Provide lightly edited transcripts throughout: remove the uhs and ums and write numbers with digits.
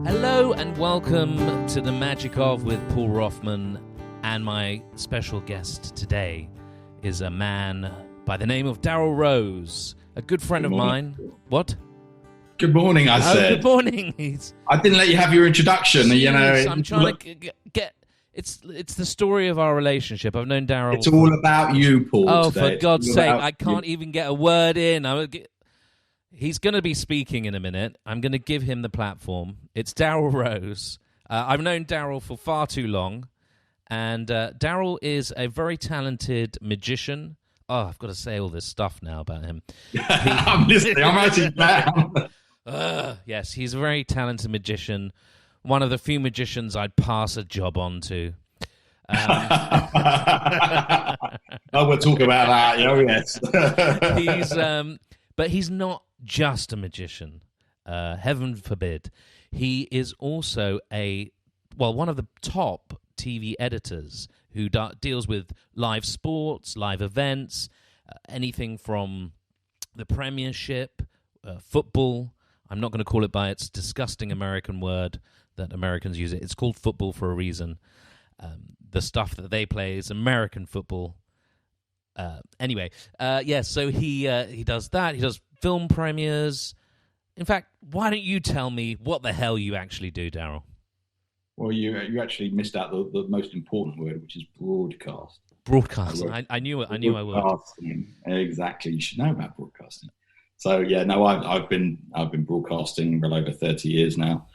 Hello and welcome to The Magic of with Paul Roffman, and my special guest today is a man by the name of Darryl Rose, a good friend of mine. What? Good morning, I said. Good morning. I didn't let you have your introduction. I'm trying to get... It's the story of our relationship. I've known Darryl... It's all about you, Paul, Oh, today. for God's sake, I can't even get a word in. He's going to be speaking in a minute. I'm going to give him the platform. It's Darryl Rose. I've known Darryl for far too long, and Darryl is a very talented magician. Oh, I've got to say all this stuff now about him. I'm listening. I'm writing down. Yes, he's a very talented magician. One of the few magicians I'd pass a job on to. We'll talk about that. Oh, yes. But he's not just a magician. Heaven forbid. He is also one of the top TV editors who deals with live sports, live events, anything from the Premiership, football. I'm not going to call it by its disgusting American word that Americans use it. It's called football for a reason. The stuff that they play is American football. So he does that. He does film premieres. In fact, why don't you tell me what the hell you actually do, Darryl? Well, you actually missed out the most important word, which is broadcast. Broadcasting. I knew I would. Exactly. You should know about broadcasting. So yeah, no, I've been broadcasting well over 30 years now.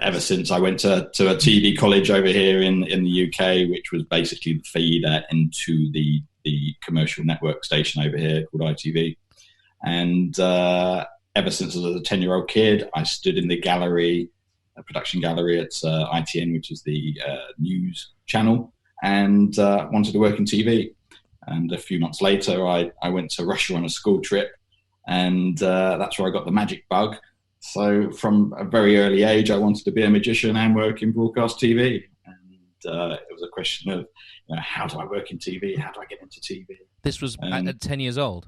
Ever since I went to a TV college over here in the UK, which was basically the feeder into the commercial network station over here called ITV. And ever since I was a 10-year-old kid, I stood in the gallery, a production gallery at ITN, which is the news channel, and wanted to work in TV. And a few months later, I went to Russia on a school trip, and that's where I got the magic bug. So from a very early age, I wanted to be a magician and work in broadcast TV. And it was a question of, how do I work in TV? How do I get into TV? This was at 10 years old?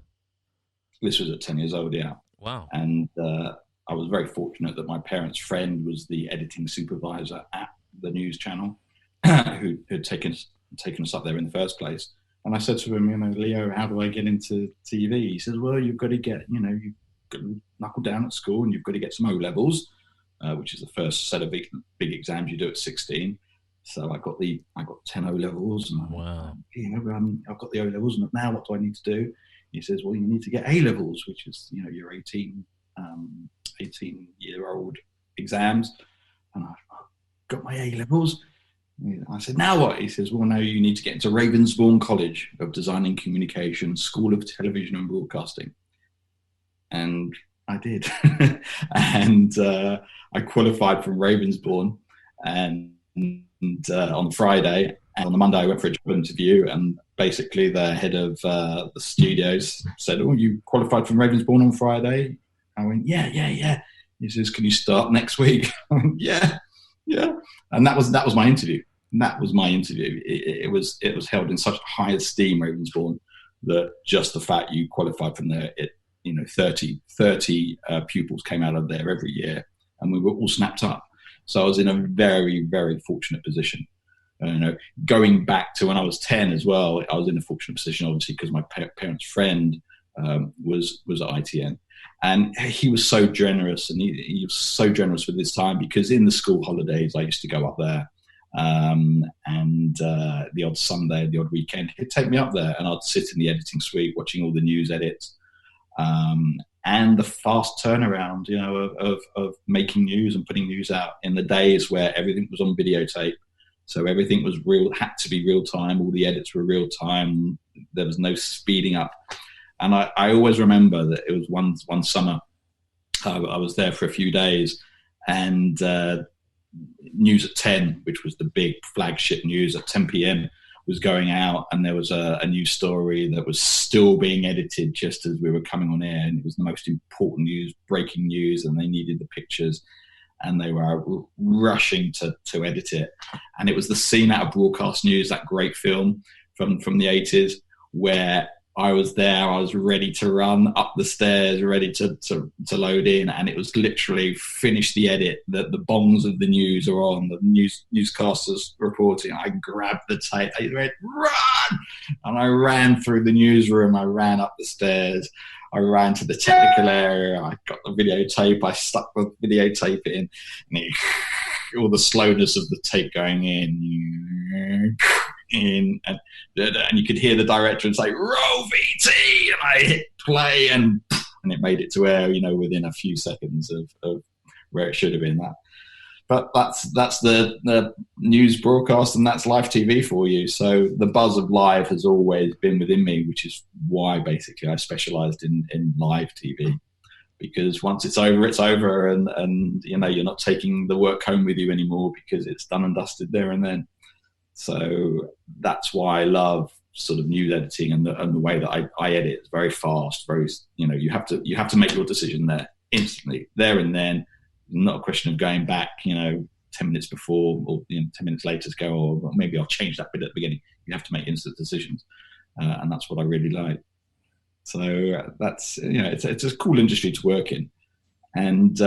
This was at 10 years old, yeah. Wow. And I was very fortunate that my parents' friend was the editing supervisor at the news channel who had taken us up there in the first place. And I said to him, Leo, how do I get into TV? He says, well, you've got to get, you've got to knuckle down at school and you've got to get some O-levels, which is the first set of big exams you do at 16. So I got 10 O-levels. And wow. I've got the O-levels, and now what do I need to do? He says, well, you need to get A-levels, which is, your 18-year-old exams. And I got my A-levels. I said, now what? He says, well, now you need to get into Ravensbourne College of Design and Communication, School of Television and Broadcasting. And I did. And I qualified from Ravensbourne and on Friday. And on the Monday, I went for a job interview. And basically, the head of the studios said, oh, you qualified from Ravensbourne on Friday? I went, yeah. He says, can you start next week? I went, yeah. And that was my interview. It was held in such high esteem, Ravensbourne, that just the fact you qualified from there, 30 pupils came out of there every year, and we were all snapped up. So I was in a very, very fortunate position. Going back to when I was 10 as well, I was in a fortunate position, obviously, because my parents' friend was at ITN. And he was so generous, and he was so generous with his time, because in the school holidays, I used to go up there. And the odd Sunday, the odd weekend, he'd take me up there, and I'd sit in the editing suite watching all the news edits. And the fast turnaround, of making news and putting news out in the days where everything was on videotape. So everything was had to be real time. All the edits were real time. There was no speeding up. And I always remember that it was one summer. I was there for a few days, and News at 10, which was the big flagship news at 10 p.m, was going out, and there was a news story that was still being edited just as we were coming on air, and it was the most important news, breaking news, and they needed the pictures, and they were rushing to edit it. And it was the scene out of Broadcast News, that great film from the 80s, where I was there. I was ready to run up the stairs, ready to load in, and it was literally finish the edit. The bombs of the news are on. The newscasters reporting. I grabbed the tape. I went, run, and I ran through the newsroom. I ran up the stairs. I ran to the technical area. I got the videotape. I stuck the videotape in, and all the slowness of the tape going in, and you could hear the director and say "Roll VT," and I hit play, and it made it to air, within a few seconds of where it should have been. But that's the news broadcast, and that's live TV for you. So the buzz of live has always been within me, which is why basically I specialised in live TV. Because once it's over, and you're not taking the work home with you anymore because it's done and dusted there and then. So that's why I love sort of news editing and the way that I edit. It's very fast, very you have to make your decision there instantly, there and then. Not a question of going back 10 minutes before or 10 minutes later to go, or maybe I'll change that bit at the beginning. You have to make instant decisions, and that's what I really like. So that's it's a cool industry to work in, and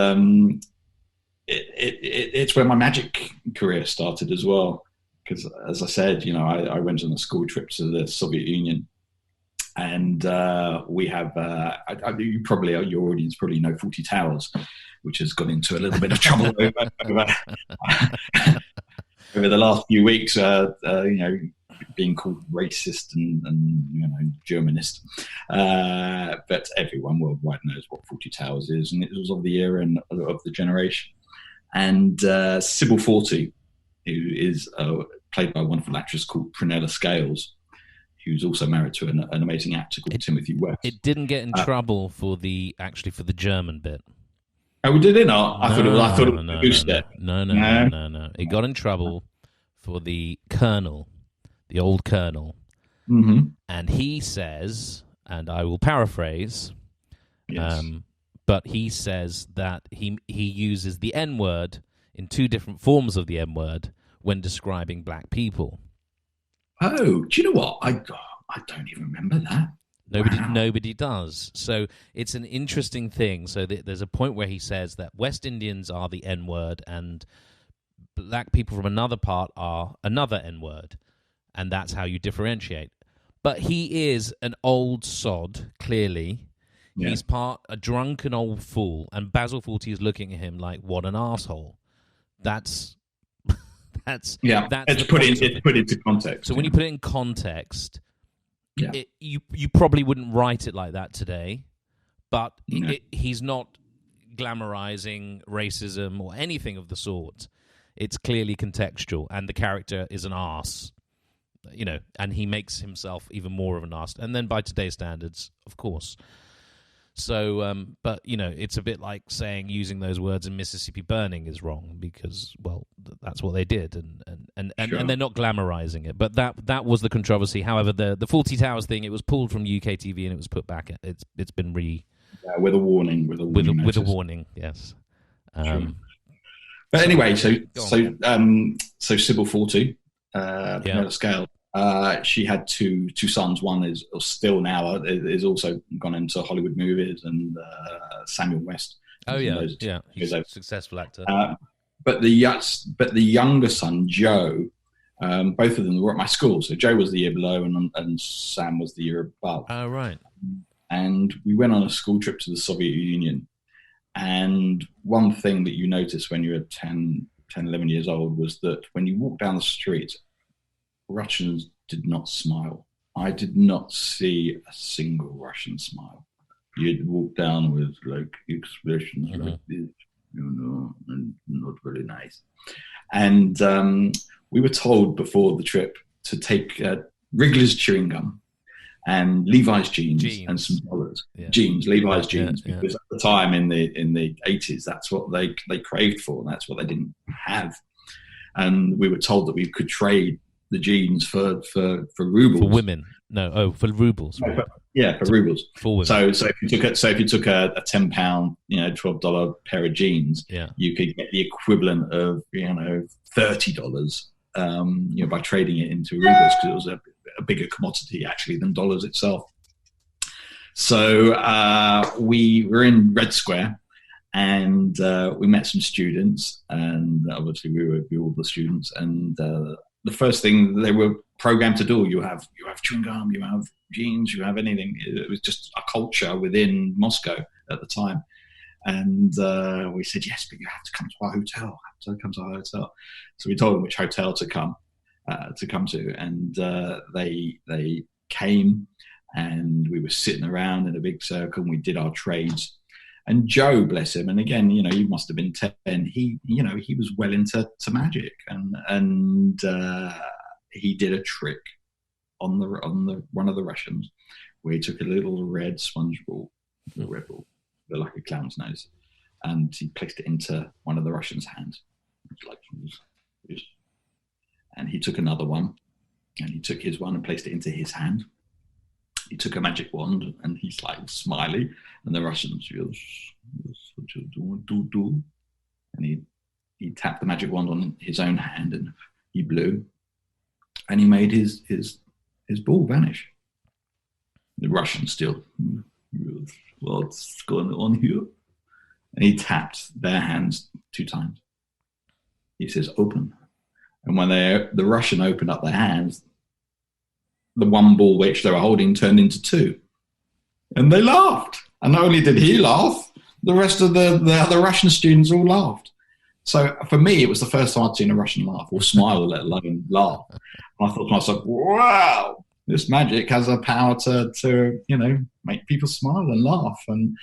it's where my magic career started as well. Because as I said, I went on a school trip to the Soviet Union, and we have your audience probably know Fawlty Towers, which has got into a little bit of trouble over the last few weeks. Being called racist and Germanist, but everyone worldwide knows what Fawlty Towers is, and it was of the era and of the generation. And Sybil Fawlty, who is played by a wonderful actress called Prunella Scales, who's also married to an amazing actor called Timothy West. It didn't get in trouble for the German bit. Oh, did it not? I thought it was a booster. No. It got in trouble for the colonel, the old colonel. Mm-hmm. And he says, and I will paraphrase, yes. But he says that he uses the N-word in two different forms of the N-word when describing black people. Oh, do you know what? I don't even remember that. Nobody does. So it's an interesting thing. So there's a point where he says that West Indians are the N-word and black people from another part are another N-word, and that's how you differentiate. But he is an old sod, clearly. Yeah. He's a drunken old fool, and Basil Fawlty is looking at him like, what an asshole. It's put into context. So when you put it in context, yeah. You probably wouldn't write it like that today, but he's not glamorizing racism or anything of the sort. It's clearly contextual, and the character is an arse, and he makes himself even more of an arse. And then by today's standards, of course. So, but it's a bit like saying using those words in Mississippi Burning is wrong because, well, that's what they did, and they're not glamorizing it. But that was the controversy. However, the Fawlty Towers thing, it was pulled from UK TV and it was put back. It's been with a warning, with a warning, yes. But anyway, so Sybil Fawlty, Prunella Scales. She had two sons. One is still now is also gone into Hollywood movies, and Samuel West. Oh yeah, he's a successful actor. But the younger son, Joe, both of them were at my school. So Joe was the year below, and Sam was the year above. Oh right. And we went on a school trip to the Soviet Union. And one thing that you notice when you're 10, 11 years old was that when you walk down the street, Russians did not smile. I did not see a single Russian smile. You'd walk down with expressions like this, and not very nice. And we were told before the trip to take Wrigley's chewing gum and Levi's jeans and some dollars. Yeah. Levi's jeans, because at the time in the 80s, that's what they craved for, and that's what they didn't have. And we were told that we could trade the jeans for rubles. For women. For rubles. No, for rubles. For women. So if you took a £10, $12 pair of jeans, you could get the equivalent of $30, by trading it into rubles, because it was a bigger commodity actually than dollars itself. So we were in Red Square, and we met some students, and obviously we were all the students. And the first thing they were programmed to do, you have chewing gum, you have jeans, you have anything. It was just a culture within Moscow at the time. And we said, yes, but you have to come to our hotel. So we told them which hotel to come to, and they came, and we were sitting around in a big circle, and we did our trades. And Joe, bless him, and again, you must have been 10. He was well into magic, and he did a trick on the one of the Russians, where he took a little red sponge ball, a red ball, like a clown's nose, and he placed it into one of the Russians' hands. And he took another one, and he took his one and placed it into his hand. He took a magic wand, and he's like smiley, and the Russians, and he tapped the magic wand on his own hand, and he blew, and he made his ball vanish. The Russians still, what's going on here? And he tapped their hands 2 times. He says, open. And when the Russian opened up their hands, the one ball which they were holding turned into 2. And they laughed. And not only did he laugh, the rest of the other Russian students all laughed. So for me, it was the first time I'd seen a Russian laugh, or smile, let alone laugh. And I thought to myself, wow, this magic has a power to make people smile and laugh. And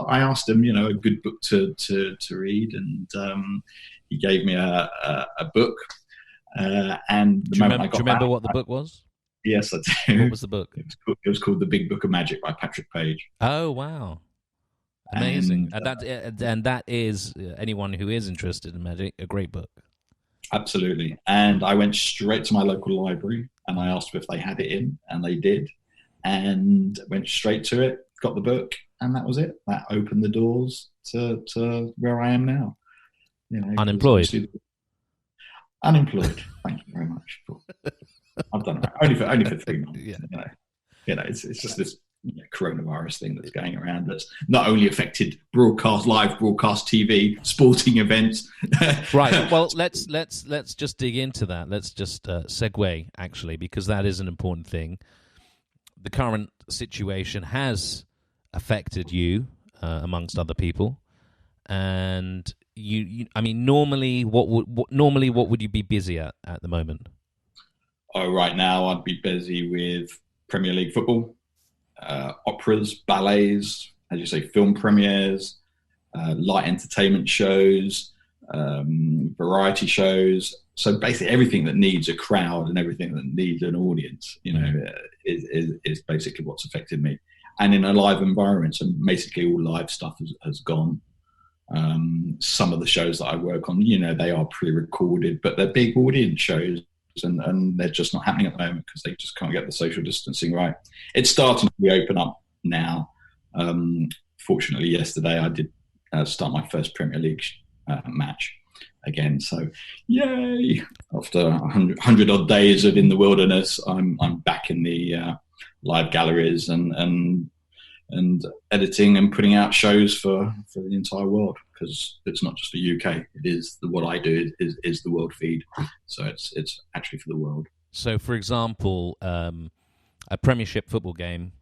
I asked him, a good book to read, and he gave me a book. And do you remember what the book was? Yes, I do. What was the book? It was called The Big Book of Magic by Patrick Page. Oh, wow. Amazing. And that is, anyone who is interested in magic, a great book. Absolutely. And I went straight to my local library, and I asked if they had it in, and they did. And went straight to it, got the book, and that was it. That opened the doors to where I am now. Unemployed. Unemployed. Thank you very much. I've done it only for 3 months. Yeah. It's just this coronavirus thing that's going around that's not only affected live broadcast TV, sporting events. Right. Well, let's just dig into that. Let's just segue, actually, because that is an important thing. The current situation has affected you, amongst other people, and normally, what would you be busy at the moment? Oh, right now I'd be busy with Premier League football, operas, ballets, as you say, film premieres, light entertainment shows, variety shows. So basically everything that needs a crowd and everything that needs an audience, is basically what's affected me. And in a live environment, so basically all live stuff has gone. Some of the shows that I work on, they are pre-recorded, but they're big audience shows. And they're just not happening at the moment because they just can't get the social distancing right. It's starting to open up now. Fortunately, yesterday I did start my first Premier League match again. So, yay! After 100 odd days of in the wilderness, I'm back in the live galleries and editing and putting out shows for the entire world, because it's not just the UK. It is what I do is the world feed. So it's actually for the world. So, for example, a Premiership football game,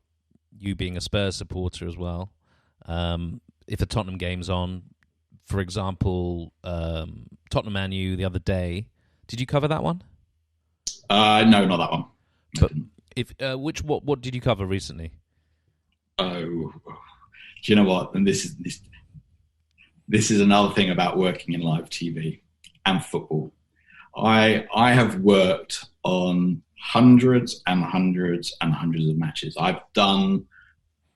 you being a Spurs supporter as well, if a Tottenham game's on, for example, Tottenham Man U the other day, did you cover that one? No, not that one. But what did you cover recently? Oh, do you know what? And this is another thing about working in live TV and football. I have worked on hundreds and hundreds and hundreds of matches. I've done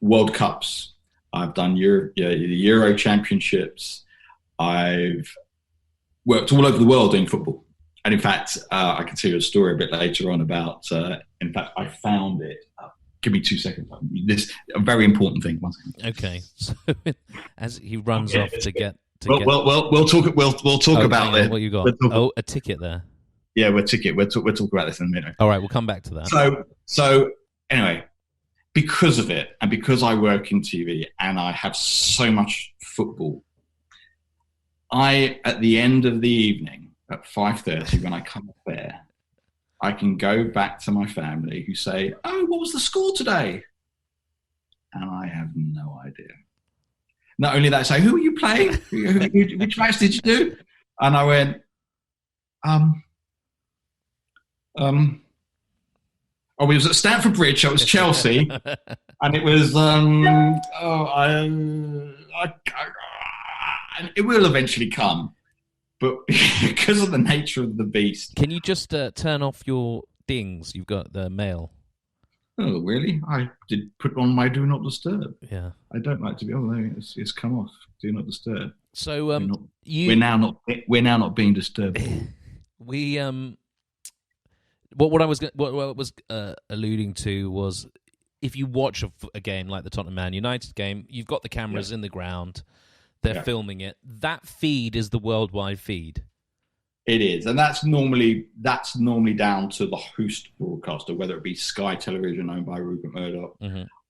World Cups. I've done the Euro Championships. I've worked all over the world doing football. And in fact, I can tell you a story a bit later on about, in fact, I found it. Give me 2 seconds. This is a very important thing. 1 second. Okay. So as he runs off to get. We'll talk about it. What you got? A ticket there. Yeah, we'll talk about this in a minute. All right, we'll come back to that. So anyway, because of it, and because I work in TV and I have so much football, at the end of the evening at 5:30, when I come up there, I can go back to my family who say, "Oh, what was the score today?" And I have no idea. Not only that, say, "Who are you playing? Which match did you do?" And I went, oh, we was at Stamford Bridge. So it was Chelsea, and it was and it will eventually come, but because of the nature of the beast. Can you just turn off your dings? You've got the mail. Oh, really? I did put on my Do Not Disturb. Yeah, I don't like to be. Oh, no, it's come off. Do Not Disturb. So we're now not being disturbed. We what I was alluding to was, if you watch a game like the Tottenham Man United game, you've got the cameras in the ground, they're filming it. That feed is the worldwide feed. It is, and that's normally down to the host broadcaster, whether it be Sky Television owned by Rupert Murdoch,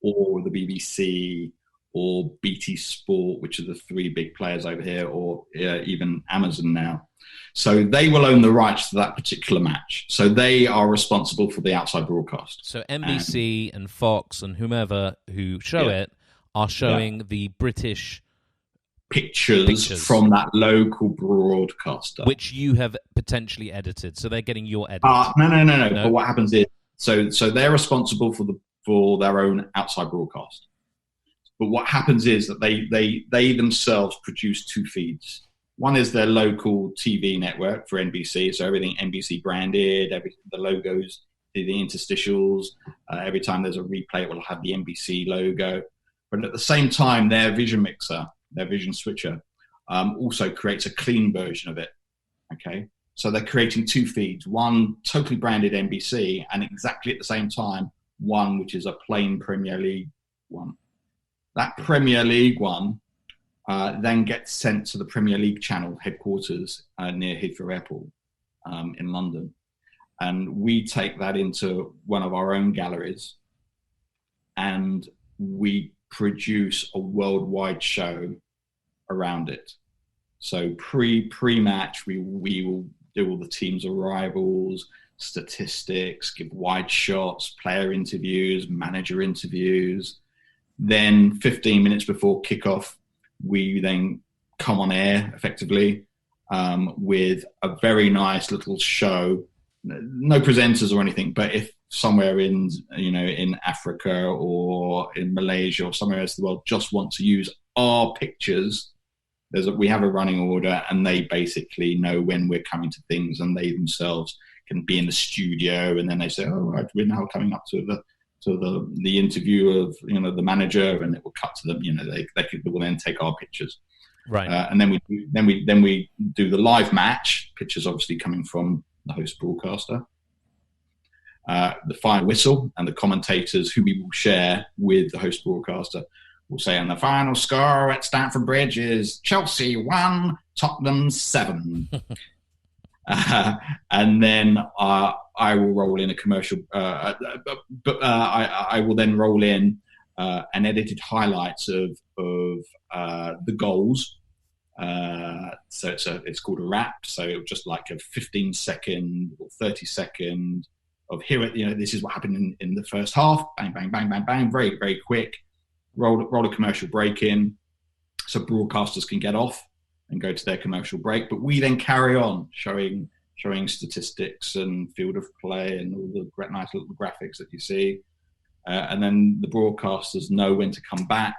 or the BBC, or BT Sport, which are the three big players over here, or even Amazon now. So they will own the rights to that particular match. So they are responsible for the outside broadcast. So NBC and Fox and whomever who show it are showing the British pictures from that local broadcaster, which you have potentially edited. So they're getting your edit. No. But what happens is, so they're responsible for their own outside broadcast. But what happens is that they themselves produce two feeds. One is their local TV network for NBC, so everything NBC branded, the logos, the interstitials. Every time there's a replay, it will have the NBC logo. But at the same time, their vision mixer, their vision switcher, also creates a clean version of it. Okay, so they're creating two feeds: one totally branded NBC, and exactly at the same time, one which is a plain Premier League one. That Premier League one then gets sent to the Premier League channel headquarters near Heathrow Airport in London. And we take that into one of our own galleries, and we produce a worldwide show around it. So pre-match, we will do all the team's arrivals, statistics, give wide shots, player interviews, manager interviews. Then 15 minutes before kickoff, we then come on air effectively with a very nice little show. No presenters or anything, but if somewhere in Africa or in Malaysia or somewhere else in the world just want to use our pictures, we have a running order, and they basically know when we're coming to things, and they themselves can be in the studio, and then they say, "Oh, right, we're now coming up to the interview of the manager," and it will cut to them. They will then take our pictures, right? And then we do the live match. Pictures obviously coming from the host broadcaster. The final whistle, and the commentators who we will share with the host broadcaster will say, "And the final score at Stamford Bridge is Chelsea 1, Tottenham 7." And then I will roll in a commercial, I will then roll in an edited highlights of the goals. So it's called a wrap. So it was just like a 15-second or 30-second of this is what happened in the first half. Bang, bang, bang, bang, bang. Very, very quick. Roll a commercial break in, so broadcasters can get off and go to their commercial break. But we then carry on showing statistics and field of play and all the nice little graphics that you see. And then the broadcasters know when to come back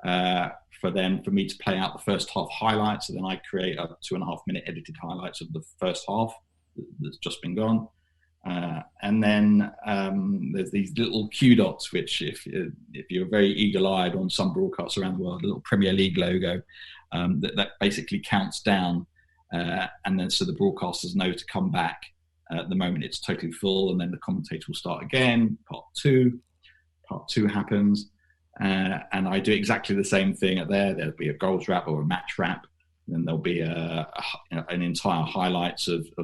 for me to play out the first half highlights. So then I create a 2.5-minute edited highlights of the first half that's just been gone. And then there's these little Q dots, which if you're very eagle-eyed on some broadcasts around the world, a little Premier League logo that basically counts down. And then so the broadcasters know to come back at the moment it's totally full, and then the commentator will start again. Part two happens, and I do exactly the same thing at there. There'll be a goals wrap or a match wrap. Then there'll be an entire highlights of a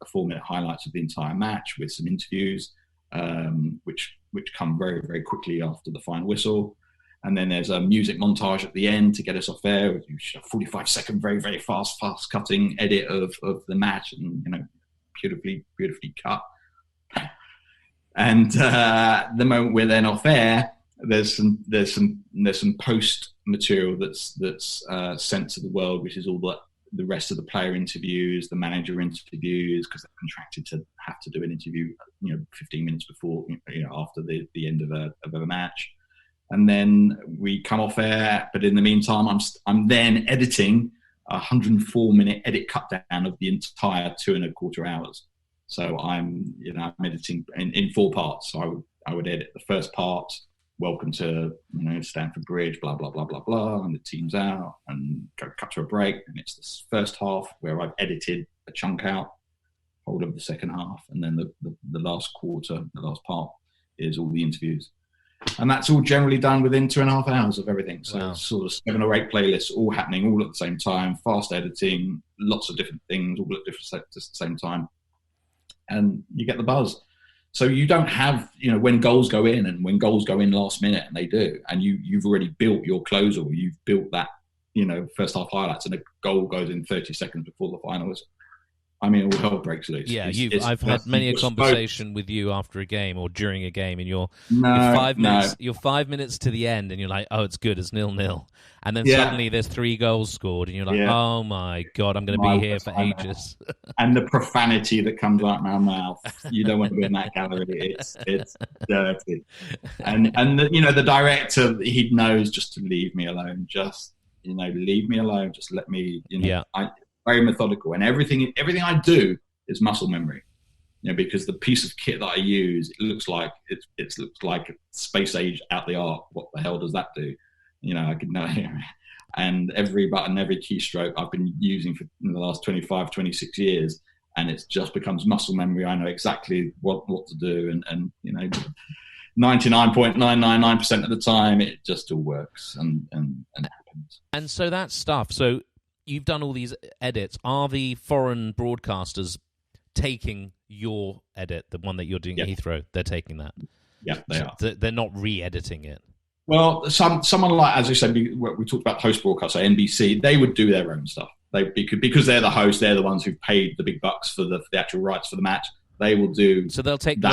4-minute highlights of the entire match with some interviews, which come very, very quickly after the final whistle. And then there's a music montage at the end to get us off air. A 45-second, very, very fast cutting edit of the match, and beautifully cut. And the moment we're then off air, there's some post material that's sent to the world, which is all the rest of the player interviews, the manager interviews, because they're contracted to have to do an interview, 15 minutes before, after the end of a match. And then we come off air, but in the meantime, I'm then editing a 104-minute edit cut down of the entire 2.25 hours. So I'm editing in 4 parts. So I would edit the first part, welcome to Stamford Bridge, blah blah blah blah blah, and the team's out, and cut to a break, and it's this first half where I've edited a chunk out, whole of the second half, and then the last quarter, the last part is all the interviews. And that's all generally done within 2.5 hours of everything. So wow. It's sort of 7 or 8 playlists all happening all at the same time, fast editing, lots of different things all at the same time. And you get the buzz. So you don't have, when goals go in and when goals go in last minute, and they do, and you've already built your closer, or you've built that, first half highlights, and a goal goes in 30 seconds before the final whistle. I mean, all hell breaks loose. Yeah, I've had many a conversation with you after a game or during a game, and you're 5 minutes to the end, and you're like, oh, it's good, it's 0-0. And then suddenly there's 3 goals scored, and you're like, oh my God, I'm going to be here for ages. And the profanity that comes out of my mouth, you don't want to be in that gallery. It's dirty. And the director, he knows just to leave me alone. Just, leave me alone. Just let me, very methodical, and everything I do is muscle memory, because the piece of kit that I use, it looks like space age out the arc. What the hell does that do? I could know. And every button, every keystroke I've been using for the last 25, 26 years, and it just becomes muscle memory. I know exactly what to do, and 99.999% of the time, it just all works and it happens. And so that stuff. So you've done all these edits. Are the foreign broadcasters taking your edit, the one that you're doing at Heathrow? They're taking that? Yeah, they are. They're not re-editing it? Well, someone like, as I said, we talked about host broadcaster, NBC, they would do their own stuff. Because they're the host, they're the ones who've paid the big bucks for the actual rights for the match. They will do. So they'll take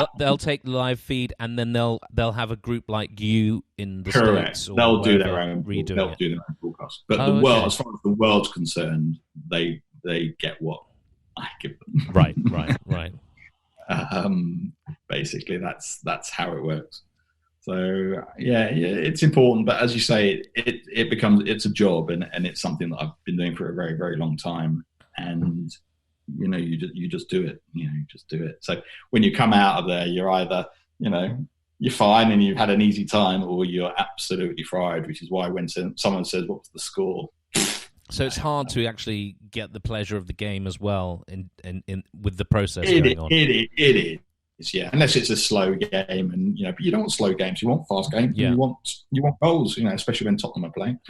live feed, and then they'll have a group like you in the Correct. States. They'll do their own broadcast. But as far as the world's concerned, they get what I give them. Right. Basically, that's how it works. So it's important. But as you say, it's a job, and it's something that I've been doing for a very, very long time, and. You just do it. You just do it. So when you come out of there, you're either, you're fine and you've had an easy time, or you're absolutely fried. Which is why when someone says, "What's the score?" So it's hard to actually get the pleasure of the game as well, in with the process going on. It is. Yeah, unless it's a slow game, and but you don't want slow games. You want fast games. Yeah. You want goals. Especially when Tottenham are playing.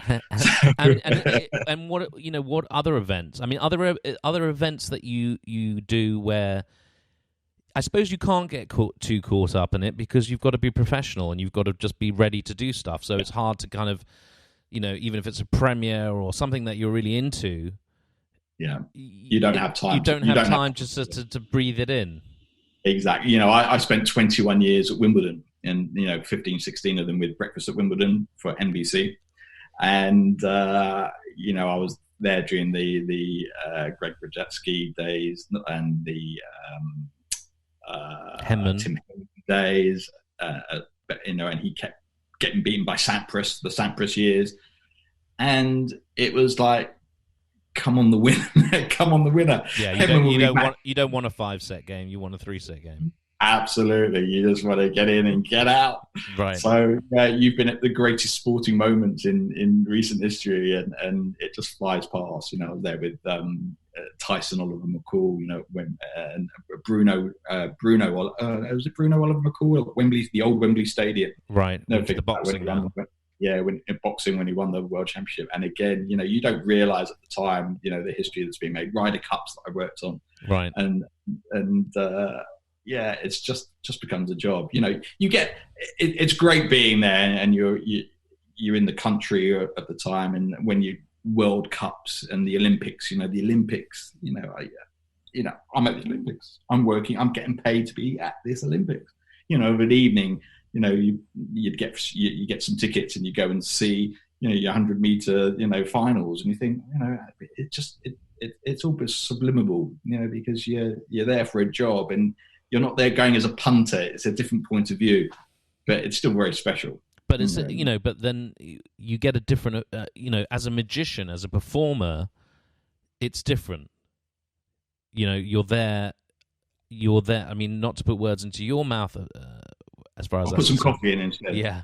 and what other events? I mean, other events that you do where I suppose you can't get too caught up in it, because you've got to be professional and you've got to just be ready to do stuff. So it's hard to kind of even if it's a premiere or something that you're really into. Yeah, you don't have time. You don't have time just to breathe it in. Exactly. I spent 21 years at Wimbledon, and 15, 16 of them with Breakfast at Wimbledon for NBC, and I was there during the Greg Brzezowski days and the Tim Henman days, and he kept getting beaten by Sampras, the Sampras years, and it was like, come on the winner, come on the winner. Yeah, you don't want a 5-set game, you want a 3-set game. Absolutely, you just want to get in and get out. Right. So you've been at the greatest sporting moments in recent history, and it just flies past. I was there with Tyson Oliver McCall, when and Bruno was it Bruno Oliver McCall at Wembley, the old Wembley Stadium. Right. The boxing. When in boxing, when he won the world championship. And again, you don't realize at the time, the history that's been made. Ryder Cups that I worked on. Right. And yeah, it's just becomes a job. You know, you get it's great being there, and you're in the country at the time, and when you World Cups and the Olympics, you know, I'm at the Olympics. I'm working. I'm getting paid to be at this Olympics. You know, of an evening, you know, you get some tickets and you go and see, you know, your 100-meter, you know, finals, and you think, you know, it's all subliminal, you know, because you're there for a job and you're not there going as a punter. It's a different point of view, but it's still very special. But it's you know, but then you get a different, you know, as a magician, as a performer, it's different. You know, you're there. I mean, not to put words into your mouth, as far as I'll put some coffee in instead. Yeah,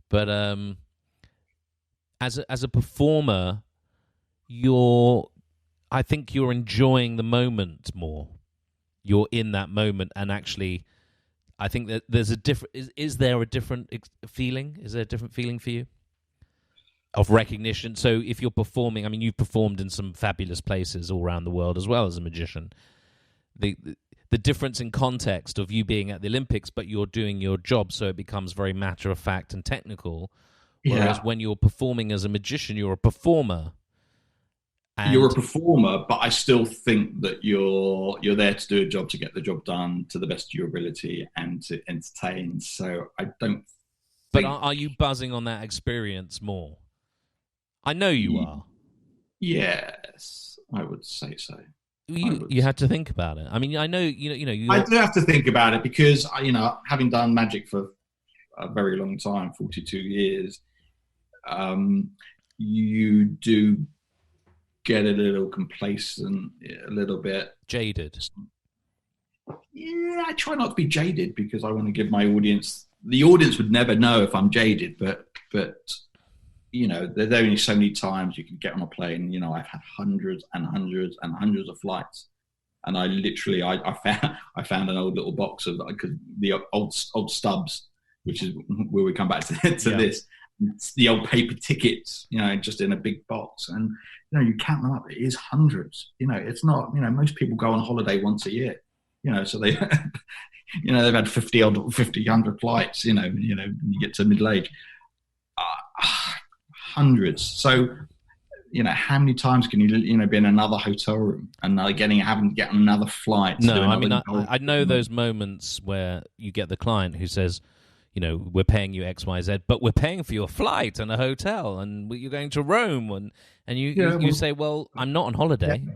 but as a performer, I think you're enjoying the moment more. You're in that moment, and actually, I think that there's a different. Is there a different feeling? Is there a different feeling for you of recognition? So, if you're performing, I mean, you've performed in some fabulous places all around the world as well as a magician. The difference in context of you being at the Olympics, but you're doing your job, so it becomes very matter of fact and technical. Whereas when you're performing as a magician, you're a performer. You're a performer, but I still think that you're there to do a job, to get the job done to the best of your ability and to entertain. So I don't. But are you buzzing on that experience more? I know you are. Yes, I would say so. You had to think about it. I mean, I know you. I do have to think about it because, you know, having done magic for a very long time, 42 years, you do get a little complacent, a little bit jaded. Yeah, I try not to be jaded because I want to give my audience. The audience would never know if I'm jaded, but you know, there's only so many times you can get on a plane. You know, I've had hundreds and hundreds and hundreds of flights, and I literally I found an old little box of the old stubs, which is where we come back to this. It's the old paper tickets, you know, just in a big box, and you know, you count them up. It is hundreds. You know, it's not. You know, most people go on holiday once a year. You know, so they, you know, they've had 100 flights. You know, when you get to middle age. Hundreds. So, you know, how many times can you be in another hotel room and having to get on another flight? No, I mean, I know those moments where you get the client who says, you know, we're paying you X, Y, Z, but we're paying for your flight and a hotel, and you're going to Rome, and you say, well, I'm not on holiday. Yeah.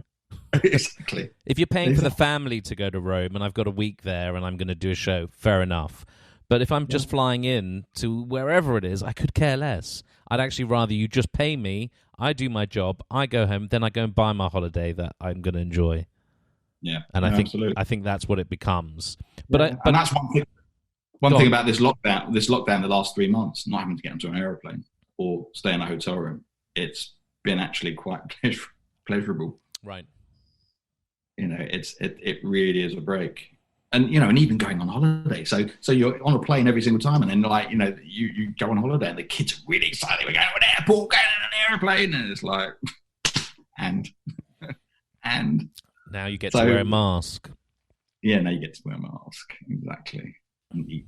Exactly. If you're paying for the family to go to Rome and I've got a week there and I'm going to do a show, fair enough. But if I'm just flying in to wherever it is, I could care less. I'd actually rather you just pay me, I do my job, I go home, then I go and buy my holiday that I'm going to enjoy. Yeah, and I think that's what it becomes. But and that's one thing. One thing about this lockdown, the last 3 months, not having to get into an aeroplane or stay in a hotel room, it's been actually quite pleasurable. Right. You know, it really is a break. And, you know, and even going on holiday. So you're on a plane every single time, and then, like, you know, you go on holiday and the kids are really excited. We're going to an airport, going on an airplane. And it's like, and now you get to wear a mask. Yeah, now you get to wear a mask. Exactly. And eat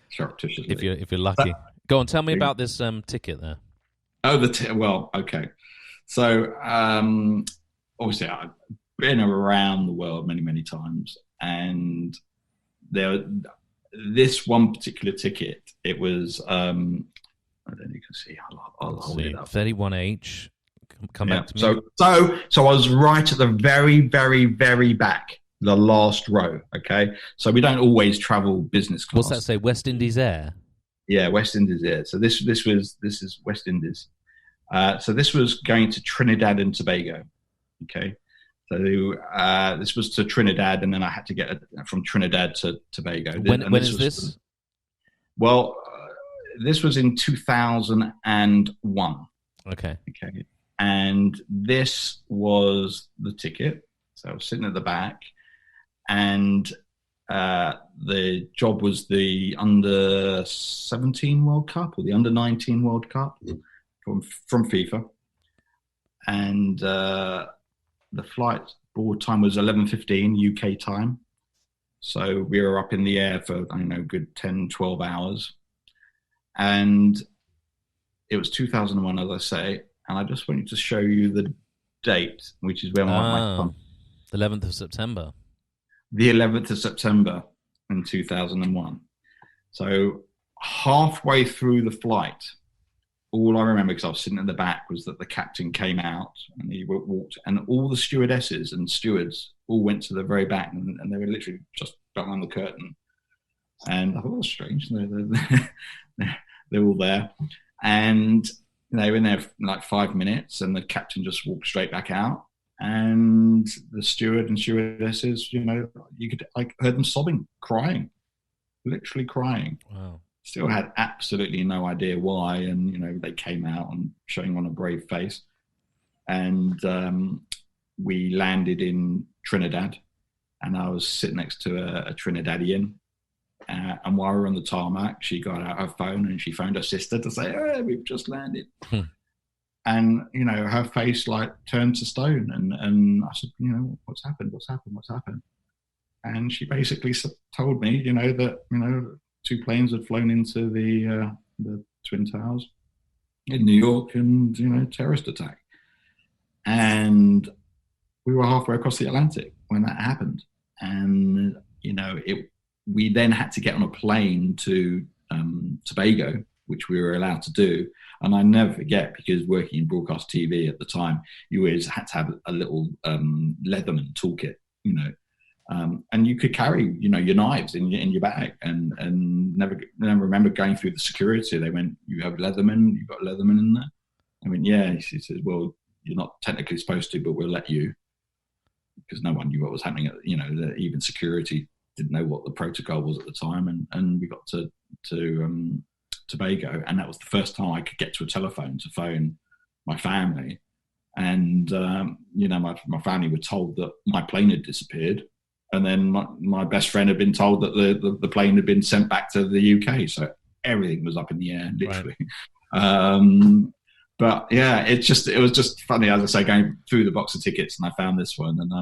surreptitiously. If you're lucky. Go on, tell me about this ticket there. Oh, well, okay. So, obviously, I've been around the world many, many times. And this one particular ticket, it was, I don't know if you can see, I'll hold it up. 31H. Come back to me. So I was right at the very, very, very back, the last row. Okay. So we don't always travel business class. What's that say? West Indies Air? Yeah, West Indies Air. So this is West Indies. So this was going to Trinidad and Tobago. Okay. So this was to Trinidad, and then I had to get from Trinidad to Tobago. When is this? Well, this was in 2001. Okay. And this was the ticket. So I was sitting at the back, and the job was the under-17 World Cup or the under-19 World Cup from FIFA. And the flight board time was 11:15 UK time. So we were up in the air for, I don't know, good 10, 12 hours. And it was 2001, as I say. And I just wanted to show you the date, which is when my son. The 11th of September. The 11th of September in 2001. So halfway through the flight, all I remember, because I was sitting in the back, was that the captain came out and he walked, and all the stewardesses and stewards all went to the very back, and they were literally just behind the curtain. And I thought, that's strange. They're all there. And they were in there for like 5 minutes, and the captain just walked straight back out. And the steward and stewardesses, you could heard them sobbing, crying, literally crying. Wow. Still had absolutely no idea why, and they came out and showing on a brave face. And we landed in Trinidad, and I was sitting next to a Trinidadian. And while we were on the tarmac, she got out her phone and she phoned her sister to say, "Hey, we've just landed." And her face turned to stone. And I said, "What's happened? What's happened? What's happened?" And she basically told me, that 2 planes had flown into the Twin Towers in New York, and terrorist attack. And we were halfway across the Atlantic when that happened. And we then had to get on a plane to Tobago, which we were allowed to do. And I never forget, because working in broadcast TV at the time, you always had to have a little Leatherman toolkit, and you could carry, your knives in your bag, and never remember going through the security. They went, "You have Leatherman? You've got Leatherman in there?" I went, "Yeah." He says, "Well, you're not technically supposed to, but we'll let you," because no one knew what was happening. Even security didn't know what the protocol was at the time, and we got to Tobago, and that was the first time I could get to a telephone to phone my family. And my family were told that my plane had disappeared, and then my best friend had been told that the plane had been sent back to the UK. So everything was up in the air, literally. Right. But yeah, it was just funny, as I say, going through the box of tickets, and I found this one, and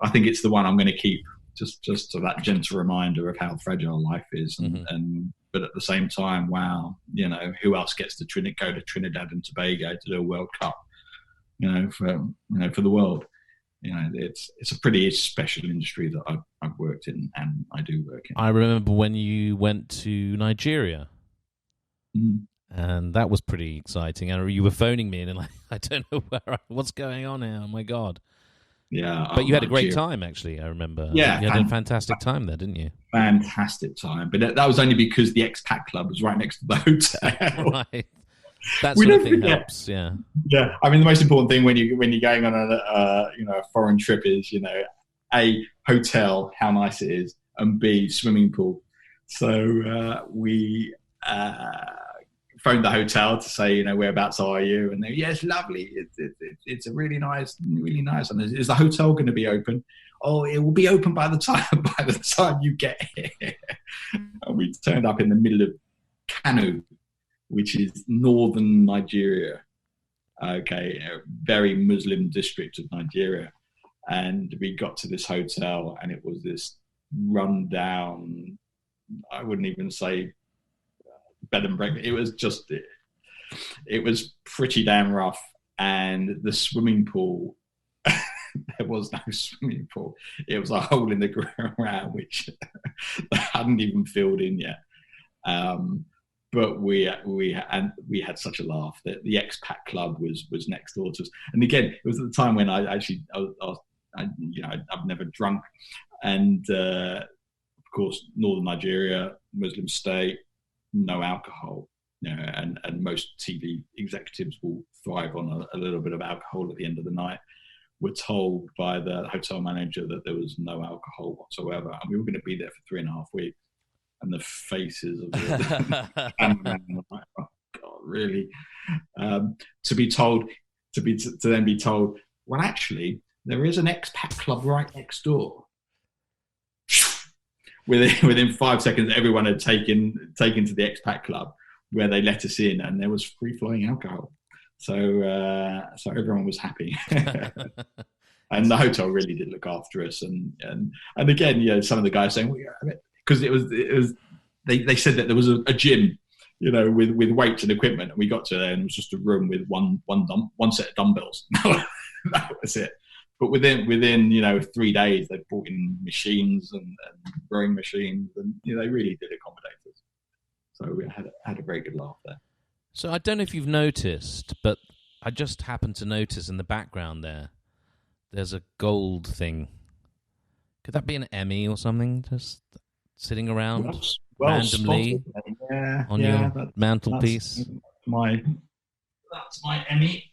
I think it's the one I'm going to keep, just to that gentle reminder of how fragile life is, but at the same time, wow, who else gets to go to Trinidad and Tobago to do a World Cup, for the world. It's a pretty special industry that I've worked in, and I do work in. I remember when you went to Nigeria. And that was pretty exciting. And you were phoning me, and I don't know what's going on here. Oh my God! Yeah, but you had a great time, actually. I remember. Yeah, you had a fantastic time there, didn't you? Fantastic time, but that was only because the expat club was right next to the hotel. Right, that sort of thing helps. Yeah, yeah. I mean, the most important thing when you're going on a foreign trip is A, hotel, how nice it is, and B, swimming pool. So we phoned the hotel to say, whereabouts are you? And they, yes, lovely. It's a really nice. And is the hotel going to be open? Oh, it will be open by the time you get here. And we turned up in the middle of Kano, which is northern Nigeria. Okay, a very Muslim district of Nigeria. And we got to this hotel, and it was this rundown, I wouldn't even say bed and breakfast. It was pretty damn rough. And the swimming pool, there was no swimming pool. It was a hole in the ground, which they hadn't even filled in yet. But we had such a laugh that the expat club was next door to us. And again, it was at the time when I've never drunk, and of course, northern Nigeria, Muslim state, no alcohol, and most TV executives will thrive on a little bit of alcohol at the end of the night. We're told by the hotel manager that there was no alcohol whatsoever, and we were going to be there for 3.5 weeks. And the faces of the like, oh God, really? To then be told, well, actually, there is an expat club right next door. Within 5 seconds, everyone had taken to the expat club, where they let us in, and there was free flowing alcohol. So everyone was happy. And the hotel really did look after us. And again, some of the guys saying, because it was they said that there was a gym, with weights and equipment, and we got to there and it was just a room with one set of dumbbells. That was it. But within 3 days, they brought in machines and rowing machines, and they really did accommodate us. So we had a very good laugh there. So I don't know if you've noticed, but I just happened to notice in the background there's a gold thing. Could that be an Emmy or something? Just sitting around randomly on your mantelpiece. That's my Emmy.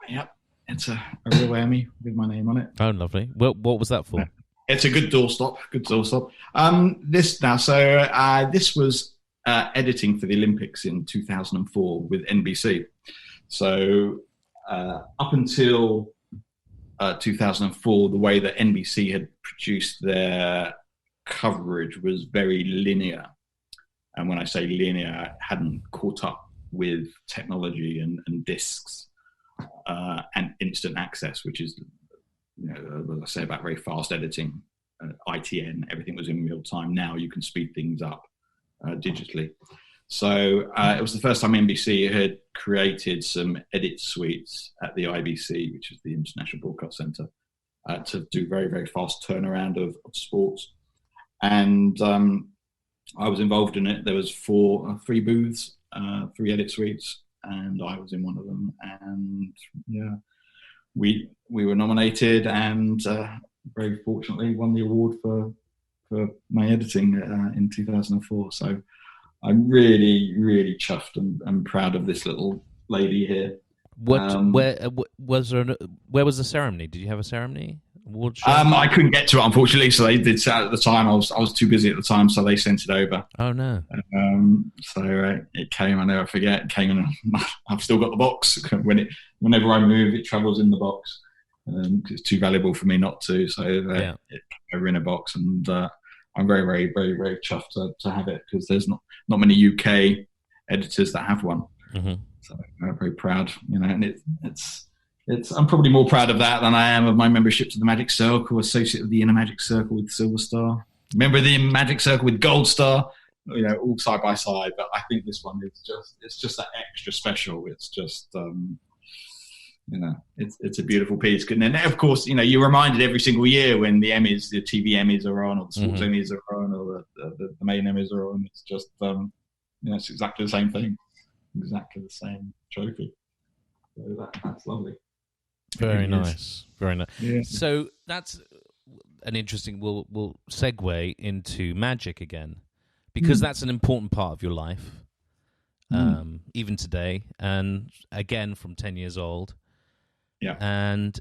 Yep, it's a real Emmy with my name on it. Oh, lovely. Well, what was that for? It's a good doorstop. This was editing for the Olympics in 2004 with NBC. So up until 2004, the way that NBC had produced their coverage was very linear. And when I say linear, it hadn't caught up with technology and discs and instant access, which is, as I say about very fast editing, ITN, everything was in real time. Now you can speed things up digitally. So it was the first time NBC had created some edit suites at the IBC, which is the International Broadcast Centre, to do very, very fast turnaround of sports. And I was involved in it. There was three booths, 3 edit suites, and I was in one of them. And we were nominated and very fortunately won the award for my editing in 2004. So I'm really, really chuffed and proud of this little lady here. Where was the ceremony? Did you have a ceremony? Award show? I couldn't get to it, unfortunately. So they did at the time. I was too busy at the time, so they sent it over. Oh no! So it came. I never forget. It came, and I've still got the box. Whenever I move, it travels in the box. It's too valuable for me not to. So it came in a box, and I'm very, very, very, very chuffed to have it, because there's not many UK editors that have one. Mm-hmm. So I'm very proud, and it's I'm probably more proud of that than I am of my membership to the Magic Circle, associate of the Inner Magic Circle with Silver Star, member of the Magic Circle with Gold Star, all side by side. But I think this one is just that extra special. It's just it's a beautiful piece. And then, of course, you're reminded every single year when the Emmys, the TV Emmys are on, or the sports Emmys are on, or the main Emmys are on. It's just, it's exactly the same thing, exactly the same trophy. So that's lovely. Very nice, very nice. Yeah. So that's an interesting. We'll segue into magic again, because that's an important part of your life, even today, and again from 10 years old. Yeah. And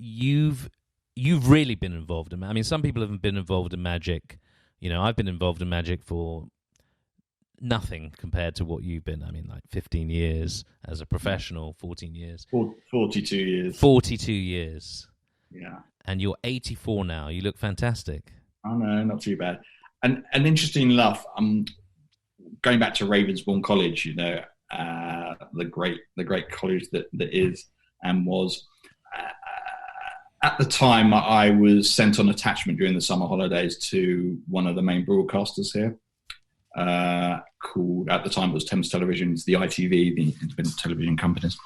you've really been involved in. I mean, some people haven't been involved in magic. I've been involved in magic for nothing compared to what you've been. I mean, like 15 years as a professional, 14 years. 42 years. 42 years. Yeah. And you're 84 now. You look fantastic. Oh, no, not too bad. And interesting enough, going back to Ravensbourne College, the great college that is and was. At the time, I was sent on attachment during the summer holidays to one of the main broadcasters here, called, at the time it was Thames Television, it's the ITV, the Independent Television Companies.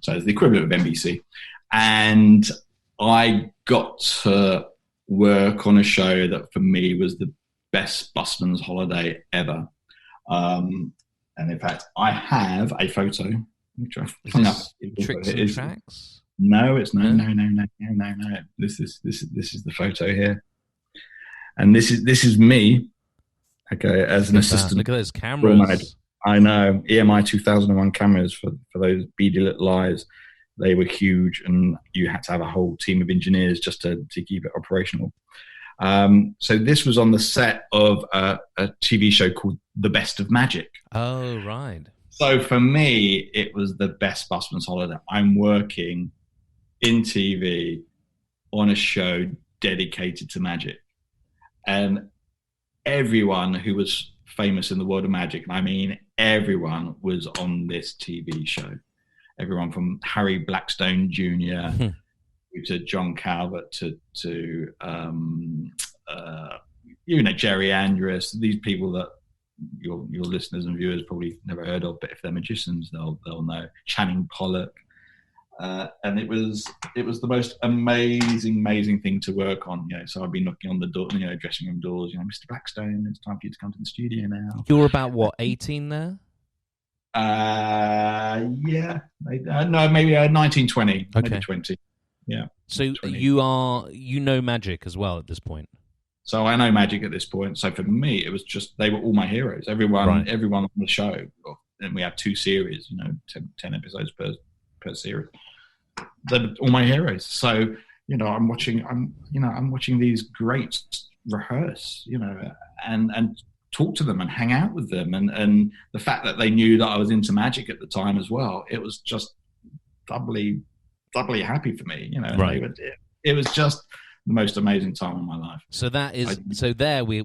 So it's the equivalent of NBC. And I got to work on a show that for me was the best busman's holiday ever. And in fact, I have a photo. Which Tricks and Tracks? No, it's no. This is the photo here, and this is me. Okay, as an assistant. Look at those cameras. I know, EMI 2001 cameras for those beady little eyes. They were huge, and you had to have a whole team of engineers just to keep it operational. So this was on the set of a TV show called The Best of Magic. Oh, right. So for me, it was the best busman's holiday. I'm working in TV on a show dedicated to magic. And everyone who was famous in the world of magic, and I mean everyone, was on this TV show. Everyone from Harry Blackstone Jr., to John Calvert to Jerry Andrus, these people that your listeners and viewers probably never heard of, but if they're magicians, they'll know. Channing Pollock. And it was the most amazing thing to work on. So I'd be knocking on the door, dressing room doors. Mr. Blackstone, it's time for you to come to the studio now. You were about what, 18 there? Yeah, no, maybe 19, 20, maybe 20. Yeah. So 20. you know magic as well at this point. So I know magic at this point. So for me, it was just they were all my heroes. Everyone on the show, and we had 2 series. 10 episodes per series. They're all my heroes. So I'm watching these greats rehearse. And talk to them and hang out with them, and the fact that they knew that I was into magic at the time as well. It was just doubly happy for me. Right. It was just the most amazing time of my life. So that is there we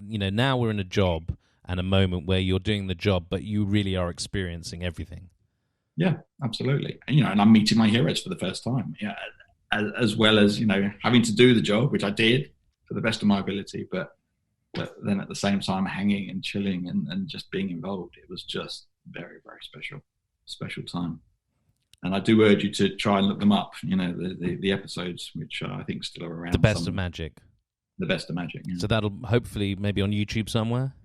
now we're in a job and a moment where you're doing the job, but you really are experiencing everything. Yeah, absolutely. And I'm meeting my heroes for the first time. Yeah, as well as having to do the job, which I did to the best of my ability, but then at the same time hanging and chilling and just being involved. It was just very, very special time. And I do urge you to try and look them up, the episodes, which I think still are around. The Best of Magic. The Best of Magic, yeah. So that'll hopefully maybe on YouTube somewhere?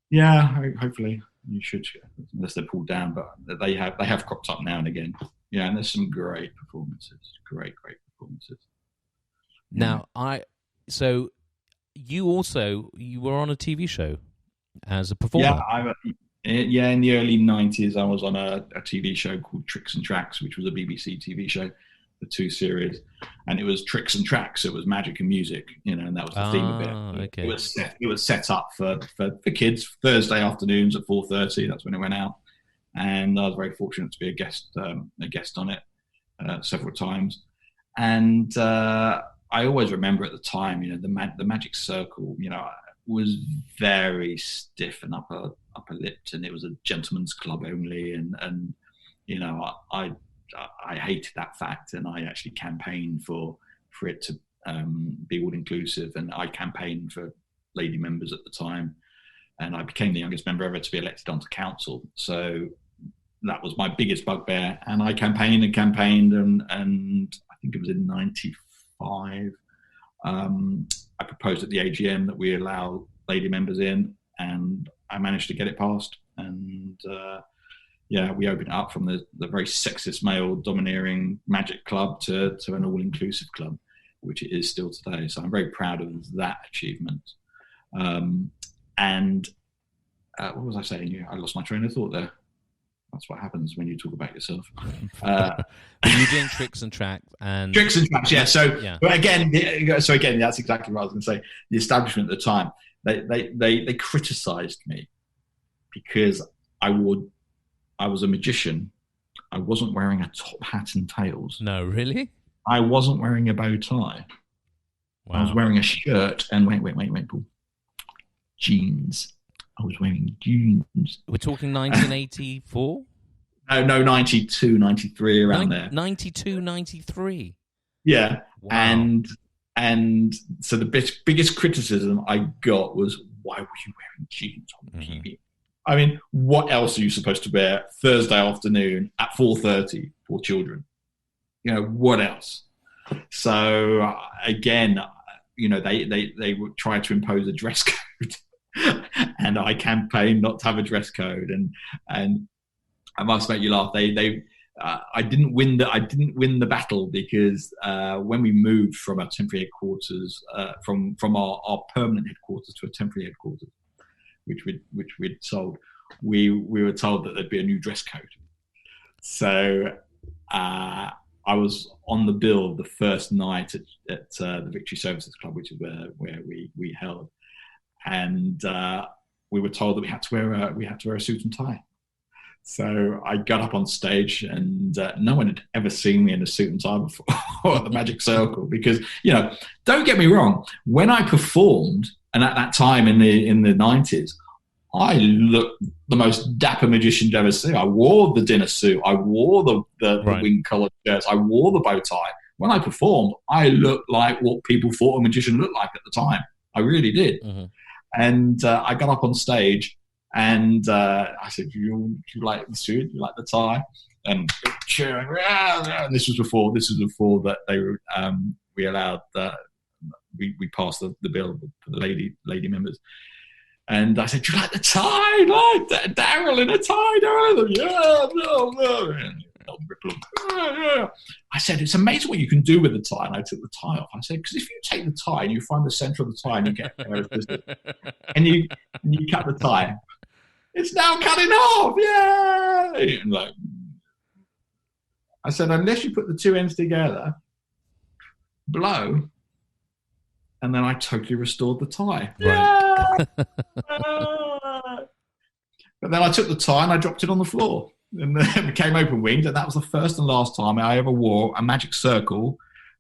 Yeah, hopefully. You should, unless they're pulled down, but they have cropped up now and again. Yeah, and there's some great performances. Great performances. Now, you were on a TV show as a performer. Yeah, in the early 90s, I was on a TV show called Tricks and Tracks, which was a BBC TV show, the 2 series, and it was Tricks and Tracks. It was magic and music, and that was the theme of it. Okay. It was set up for kids Thursday afternoons at 4:30. That's when it went out, and I was very fortunate to be a guest on it several times, and I always remember at the time, the Magic Circle, was very stiff and upper lipped, and it was a gentleman's club only, and I hated that fact, and I actually campaigned for it to be all inclusive, and I campaigned for lady members at the time, and I became the youngest member ever to be elected onto council. So that was my biggest bugbear, and I campaigned, and I think it was in '95. I proposed at the AGM that we allow lady members in, and I managed to get it passed. And we opened it up from the very sexist, male domineering magic club to an all-inclusive club, which it is still today. So I'm very proud of that achievement. What was I saying? I lost my train of thought there. That's what happens when you talk about yourself. You're doing Tricks and Tracks, and Tricks and Tracks, yeah. But again, that's exactly what I was going to say. The establishment at the time, they criticised me because I was a magician. I wasn't wearing a top hat and tails. No, really? I wasn't wearing a bow tie. Wow. I was wearing a shirt and wait, Paul. Jeans. I was wearing jeans. We're talking 1984? No, 92, 93, around there. 92, 93? Yeah. Wow. And so the biggest criticism I got was, why were you wearing jeans on TV? Mm-hmm. I mean, what else are you supposed to wear Thursday afternoon at 4:30 for children? What else? So again, they would try to impose a dress code. And I campaigned not to have a dress code, and I must make you laugh. I didn't win the battle because when we moved from our temporary headquarters, from our permanent headquarters to a temporary headquarters, which we'd sold, we were told that there'd be a new dress code. So I was on the bill the first night at the Victory Services Club, which is where we held. And we were told that we had to wear a suit and tie. So I got up on stage, and no one had ever seen me in a suit and tie before at the Magic Circle. Because don't get me wrong, when I performed, and at that time in the 90s, I looked the most dapper magician you'd ever see. I wore the dinner suit, I wore the wing collared shirts, I wore the bow tie, when I performed, I looked like what people thought a magician looked like at the time. I really did. Mm-hmm. And I got up on stage and I said, do you like the suit? Do you like the tie? And cheering. And this was before that they were, we allowed we passed the bill for the lady members. And I said, do you like the tie? Like Darryl in a tie, Darryl? Yeah. I said, it's amazing what you can do with the tie. And I took the tie off. I said, because if you take the tie and you find the center of the tie and you get and you cut the tie, it's now cutting off. Yeah. And like, I said, unless you put the two ends together, blow, and then I totally restored the tie. Right. But then I took the tie and I dropped it on the floor. And then it became open winged, and that was the first and last time I ever wore a magic circle.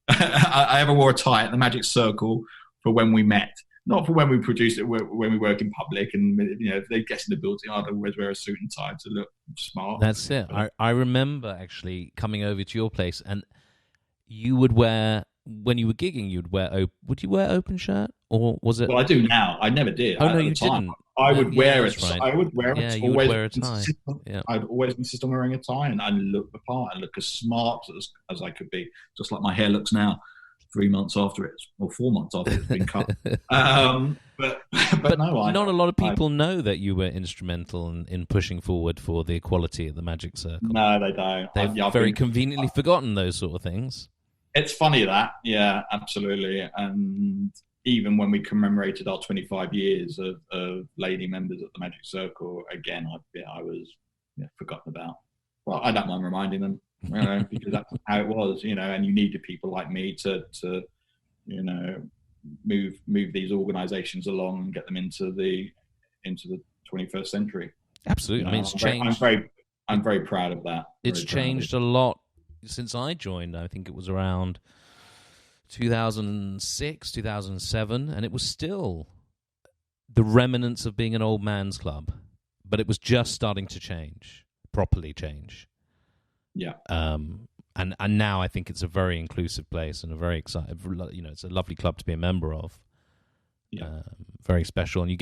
I ever wore a tie at the magic circle for when we met, not for when we produced it. When we work in public, and if they get in the building, I'd always wear a suit and tie to look smart. That's it. I remember actually coming over to your place, and you would wear, when you were gigging, would you wear open shirt, or was it? Well, I do now. I never did. Oh no, you didn't. I would wear it. Right. I would wear it. Yeah, you would wear a tie. Yeah. I'd always insist on wearing a tie and look the part and look as smart as I could be, just like my hair looks now, 3 months after it, or 4 months after it's been cut. But no, not a lot of people know that you were instrumental in pushing forward for the equality at the Magic Circle. No, they don't. They've very conveniently forgotten those sort of things. It's funny that, yeah, absolutely. And even when we commemorated our 25 years of lady members at the Magic Circle, again, I was forgotten about. Well, I don't mind reminding them, because that's how it was, and you needed people like me to move these organizations along and get them into the 21st century. Absolutely. I mean, it's changed. I'm very proud of that. It's changed a lot since I joined. I think it was around 2006, 2007, and it was still the remnants of being an old man's club, but it was just starting to change, properly change. Yeah. And now I think it's a very inclusive place and a very exciting, it's a lovely club to be a member of. Yeah. Very special, and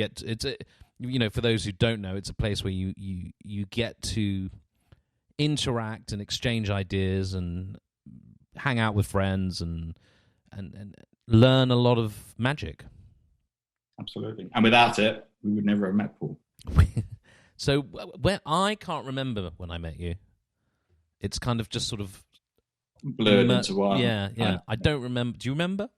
for those who don't know, it's a place where you get to interact and exchange ideas and hang out with friends and learn a lot of magic. Absolutely. And without it, we would never have met Paul. So where I can't remember when I met you. It's kind of just sort of blurred into one. Yeah. I don't remember. Do you remember?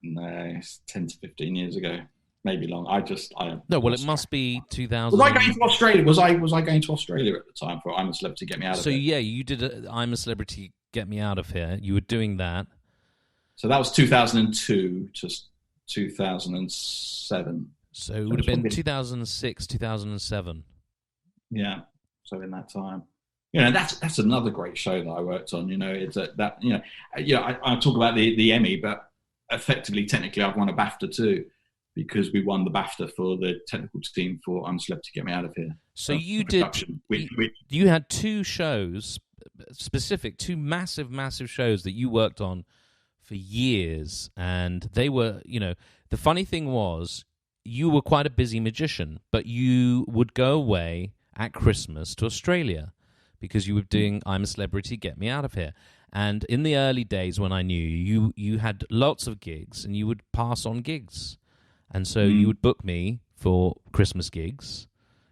No, it's 10 to 15 years ago. Maybe long. It must be 2000. Was I going to Australia? Was I going to Australia at the time for I'm a Celebrity, Get Me Out of Here? So yeah, you did I'm a Celebrity, Get Me Out of Here. You were doing that. So that was 2002 to 2007. So it would have been 2006, 2007. Yeah. So in that time, that's another great show that I worked on. It's I talk about the Emmy, but effectively, technically, I've won a BAFTA too, because we won the BAFTA for the technical team for I'm a Celebrity, Get Me Out of Here. So you did. You had two shows, two massive shows that you worked on for years, and they were, the funny thing was, you were quite a busy magician, but you would go away at Christmas to Australia because you were doing I'm a Celebrity, Get Me Out of Here. And in the early days when I knew you, you had lots of gigs and you would pass on gigs. And so you would book me for Christmas gigs.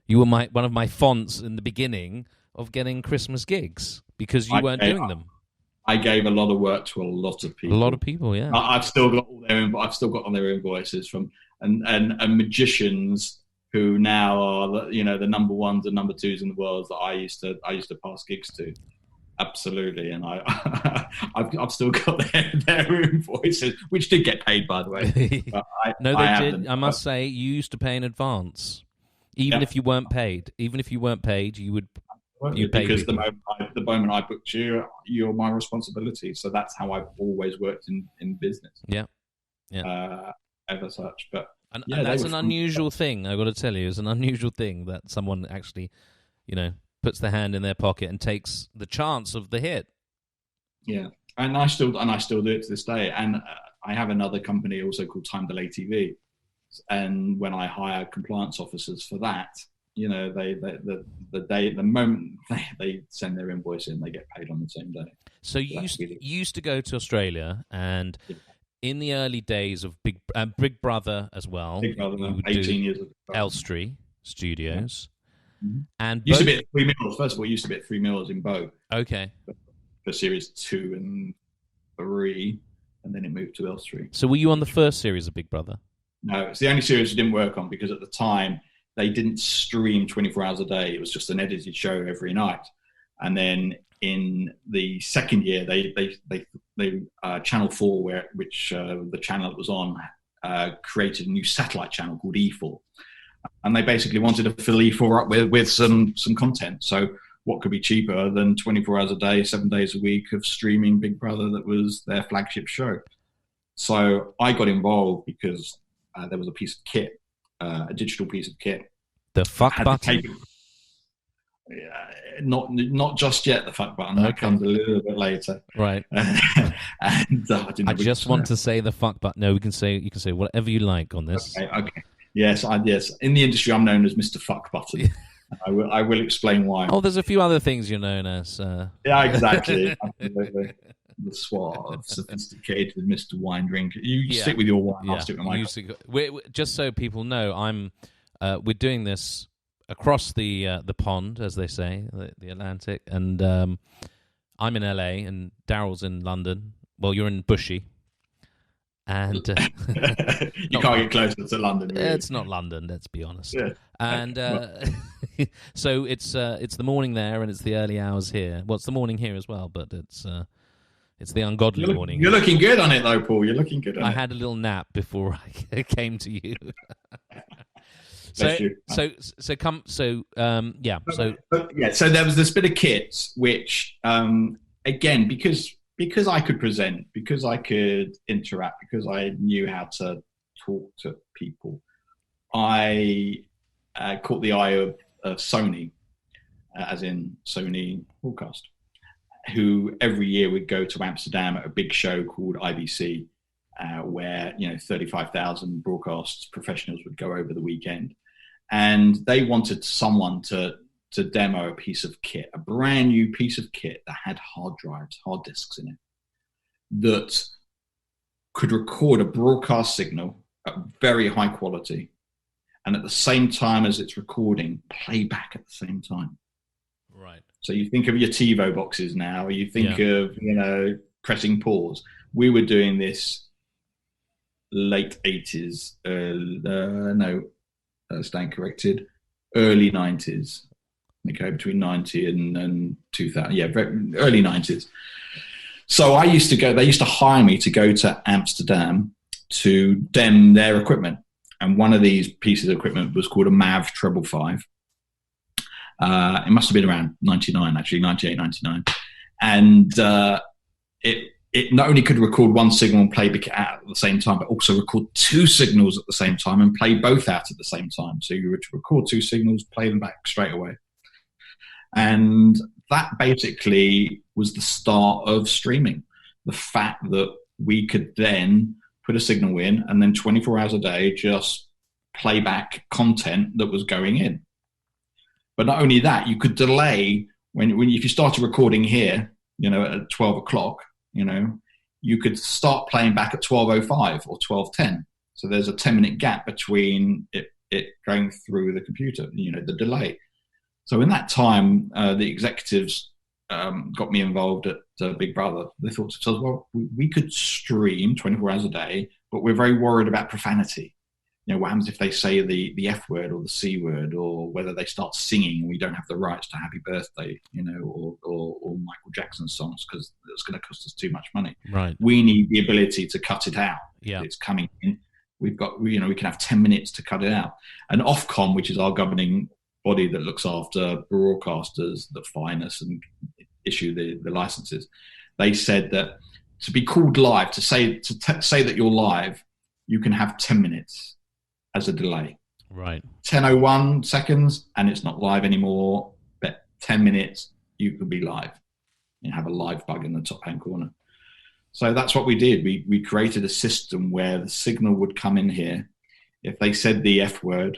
You were one of my fonts in the beginning of getting Christmas gigs because you weren't doing them. I gave a lot of work to a lot of people. A lot of people, yeah. I've still got all their invoices from and magicians who now are the number ones and number twos in the world that I used to pass gigs to. Absolutely, and I've still got their invoices, which did get paid, by the way. But they did. I must say, you used to pay in advance, even if you weren't paid. Even if you weren't paid, you would. Because the moment I booked you, you're my responsibility. So that's how I've always worked in business. Yeah. Ever such, but and that's an unusual thing. I've got to tell you, it's an unusual thing that someone actually, puts their hand in their pocket and takes the chance of the hit. Yeah, And I still do it to this day. And I have another company also called Time Delay TV. And when I hire compliance officers for that, the moment they send their invoice in, they get paid on the same day. So you used to go to Australia, and in the early days of Big Brother as well, Big Brother, 18 years ago, Elstree Studios, and used to be at 3 Mills. First of all, used to be at 3 Mills in Bow. Okay. For series 2 and 3, and then it moved to Elstree. So were you on the first series of Big Brother? No, it's the only series we didn't work on because at the time they didn't stream 24 hours a day. It was just an edited show every night. And then in the second year, they Channel 4, which the channel it was on, created a new satellite channel called E4, and they basically wanted to fill E4 up with some content. So what could be cheaper than 24 hours a day, 7 days a week of streaming Big Brother that was their flagship show? So I got involved because there was a piece of kit, a digital piece of kit. The fuck button? Not just yet, the fuck button. That comes a little bit later. Right. And, I just want to say the fuck button. No, you can say whatever you like on this. Okay. Yes. In the industry, I'm known as Mr. Fuck Button. I will explain why. Oh, there's a few other things you're known as. Yeah, exactly. Absolutely. The suave, sophisticated Mr. Wine Drinker. You stick with your wine, I'll stick with my just so people know, we're doing this across the pond, as they say, the Atlantic, and I'm in LA, and Darryl's in London. Well, you're in Bushy. And you can't get closer to London. Really. It's not London, let's be honest. Yeah. And so it's the morning there, and it's the early hours here. Well, it's the morning here as well, but it's the ungodly morning. You're looking good on it, though, Paul. You're looking good on it. I had a little nap before I came to you. So there was this bit of kit, which again, because I could present, because I could interact, because I knew how to talk to people, I caught the eye of Sony, as in Sony Broadcast, who every year would go to Amsterdam at a big show called IBC, where 35,000 broadcast professionals would go over the weekend, and they wanted someone to demo a piece of kit, a brand new piece of kit that had hard disks in it, that could record a broadcast signal at very high quality, and at the same time as it's recording, play back at the same time. Right. So you think of your TiVo boxes now, you think of, pressing pause. We were doing this late 80s, stand corrected, early 90s. Okay, between 90 and 2000. Yeah, early 90s. So they used to hire me to go to Amsterdam to dem their equipment. And one of these pieces of equipment was called a MAV Treble 5. It must have been around 99, actually, 98, 99. And it not only could record one signal and play it out at the same time, but also record two signals at the same time and play both out at the same time. So you would record two signals, play them back straight away. And that basically was the start of streaming. The fact that we could then put a signal in and then 24 hours a day just play back content that was going in. But not only that, you could delay if you started recording here, at 12 o'clock, you could start playing back at 12:05 or 12:10. So there's a 10-minute gap between it going through the computer, the delay. So in that time, the executives got me involved at Big Brother. They thought to themselves, well, we could stream 24 hours a day, but we're very worried about profanity. What happens if they say the F word or the C word, or whether they start singing and we don't have the rights to Happy Birthday, or Michael Jackson songs, because it's going to cost us too much money. Right. We need the ability to cut it out. Yeah. It's coming in. We can have 10 minutes to cut it out. And Ofcom, which is our governing body that looks after broadcasters that fine us and issue the licenses, they said that to be called live, to say that you're live, you can have 10 minutes as a delay. Right. 10:01 seconds and it's not live anymore, but 10 minutes you could be live. You have a live bug in the top hand corner. So that's what we did. We created a system where the signal would come in here. If they said the F word,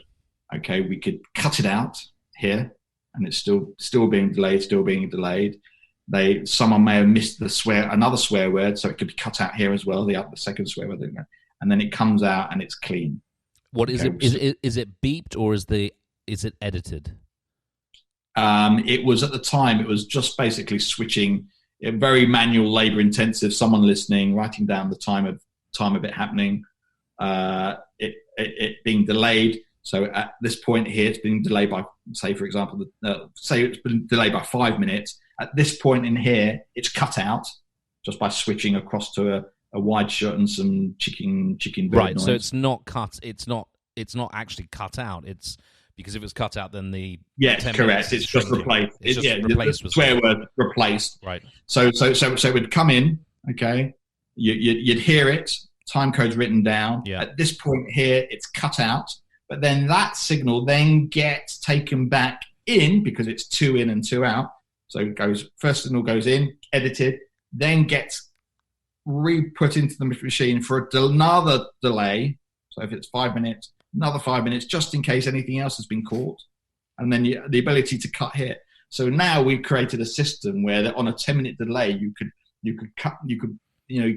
okay, we could cut it out here, and it's still being delayed. Someone may have missed another swear word, so it could be cut out here as well. The second swear word, and then it comes out and it's clean. What is it? Is it beeped or is it edited? It was at the time. It was just basically switching. Very manual, labor intensive. Someone listening, writing down the time of it happening. It being delayed. So at this point here, it's been delayed by, say, for example, say it's been delayed by 5 minutes. At this point in here, it's cut out just by switching across to a wide shot and some chicken right noise. So it's not cut. It's not actually cut out. It's because if it's cut out, then the correct. It's just replaced. Replaced with swear word replaced. Right. So it would come in. Okay, you'd hear it. Time code's written down. Yeah. At this point here, it's cut out, but then that signal then gets taken back in because it's 2 in and 2 out. So it goes. First signal goes in, edited, then gets re-put into the machine for another delay. So if it's 5 minutes, another 5 minutes, just in case anything else has been caught, and then the ability to cut here. So now we've created a system where on a 10-minute delay, you could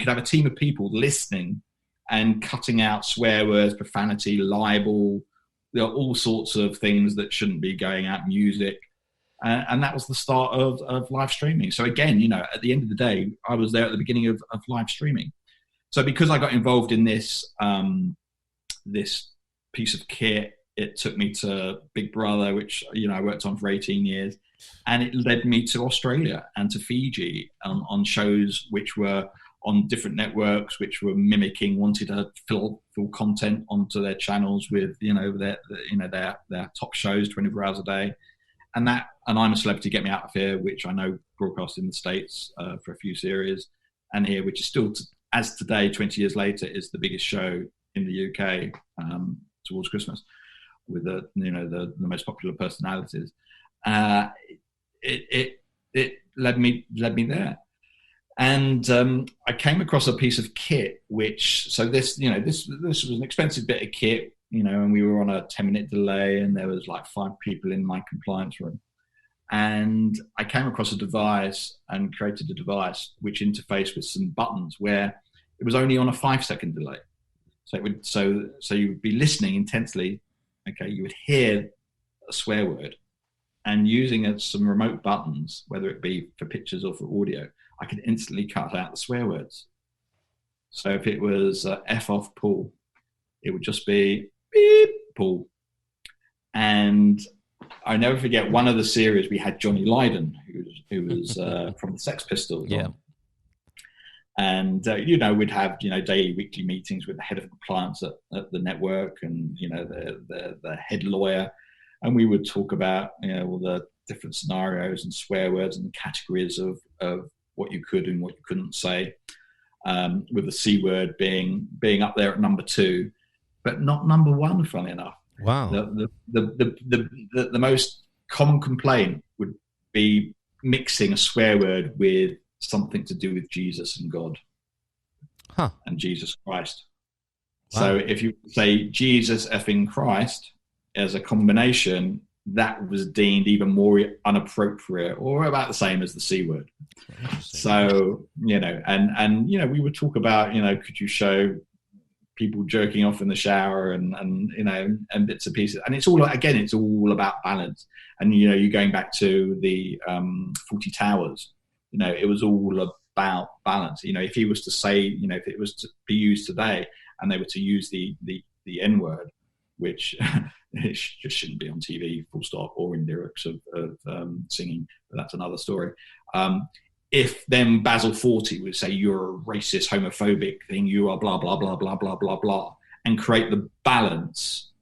have a team of people listening and cutting out swear words, profanity, libel, all sorts of things that shouldn't be going out, music. And that was the start of live streaming. So again, at the end of the day, I was there at the beginning of live streaming. So because I got involved in this piece of kit, it took me to Big Brother, which I worked on for 18 years, and it led me to Australia and to Fiji on shows which were on different networks, which were wanted to fill content onto their channels with their top shows 24 hours a day, and I'm a Celebrity, Get Me Out of Here, which I know broadcast in the States for a few series, and here, which is still as today 20 years later is the biggest show in the UK towards Christmas with the most popular personalities. It led me there. And I came across a piece of kit, this was an expensive bit of kit, and we were on a 10-minute delay, and there was like 5 people in my compliance room. And I came across a device and created a device which interfaced with some buttons where it was only on a 5-second delay. So you would be listening intensely. Okay, you would hear a swear word, and using some remote buttons, whether it be for pictures or for audio, I could instantly cut out the swear words. So if it was F off Paul, it would just be beep Paul. And I never forget one of the series we had Johnny Lydon, who was from the Sex Pistols. Yeah. On. And we'd have daily, weekly meetings with the head of compliance at the network, and the head lawyer, and we would talk about all the different scenarios and swear words and categories of what you could and what you couldn't say, with the C word being up there at number 2, but not number 1. Funny enough, wow. The most common complaint would be mixing a swear word with something to do with Jesus and God, and Jesus Christ. Wow. So if you say Jesus effing Christ as a combination, that was deemed even more inappropriate, or about the same as the C word. So, and we would talk about, could you show people jerking off in the shower and bits and pieces. And it's all about balance. And, you're going back to the 40 Towers, it was all about balance. If he was to say, if it was to be used today and they were to use the N word, which it just shouldn't be on TV, full stop, or in lyrics of singing, but that's another story. If then Basil Fawlty would say, you're a racist, homophobic thing, you are blah, blah, blah, blah, blah, blah, blah, and create the balance,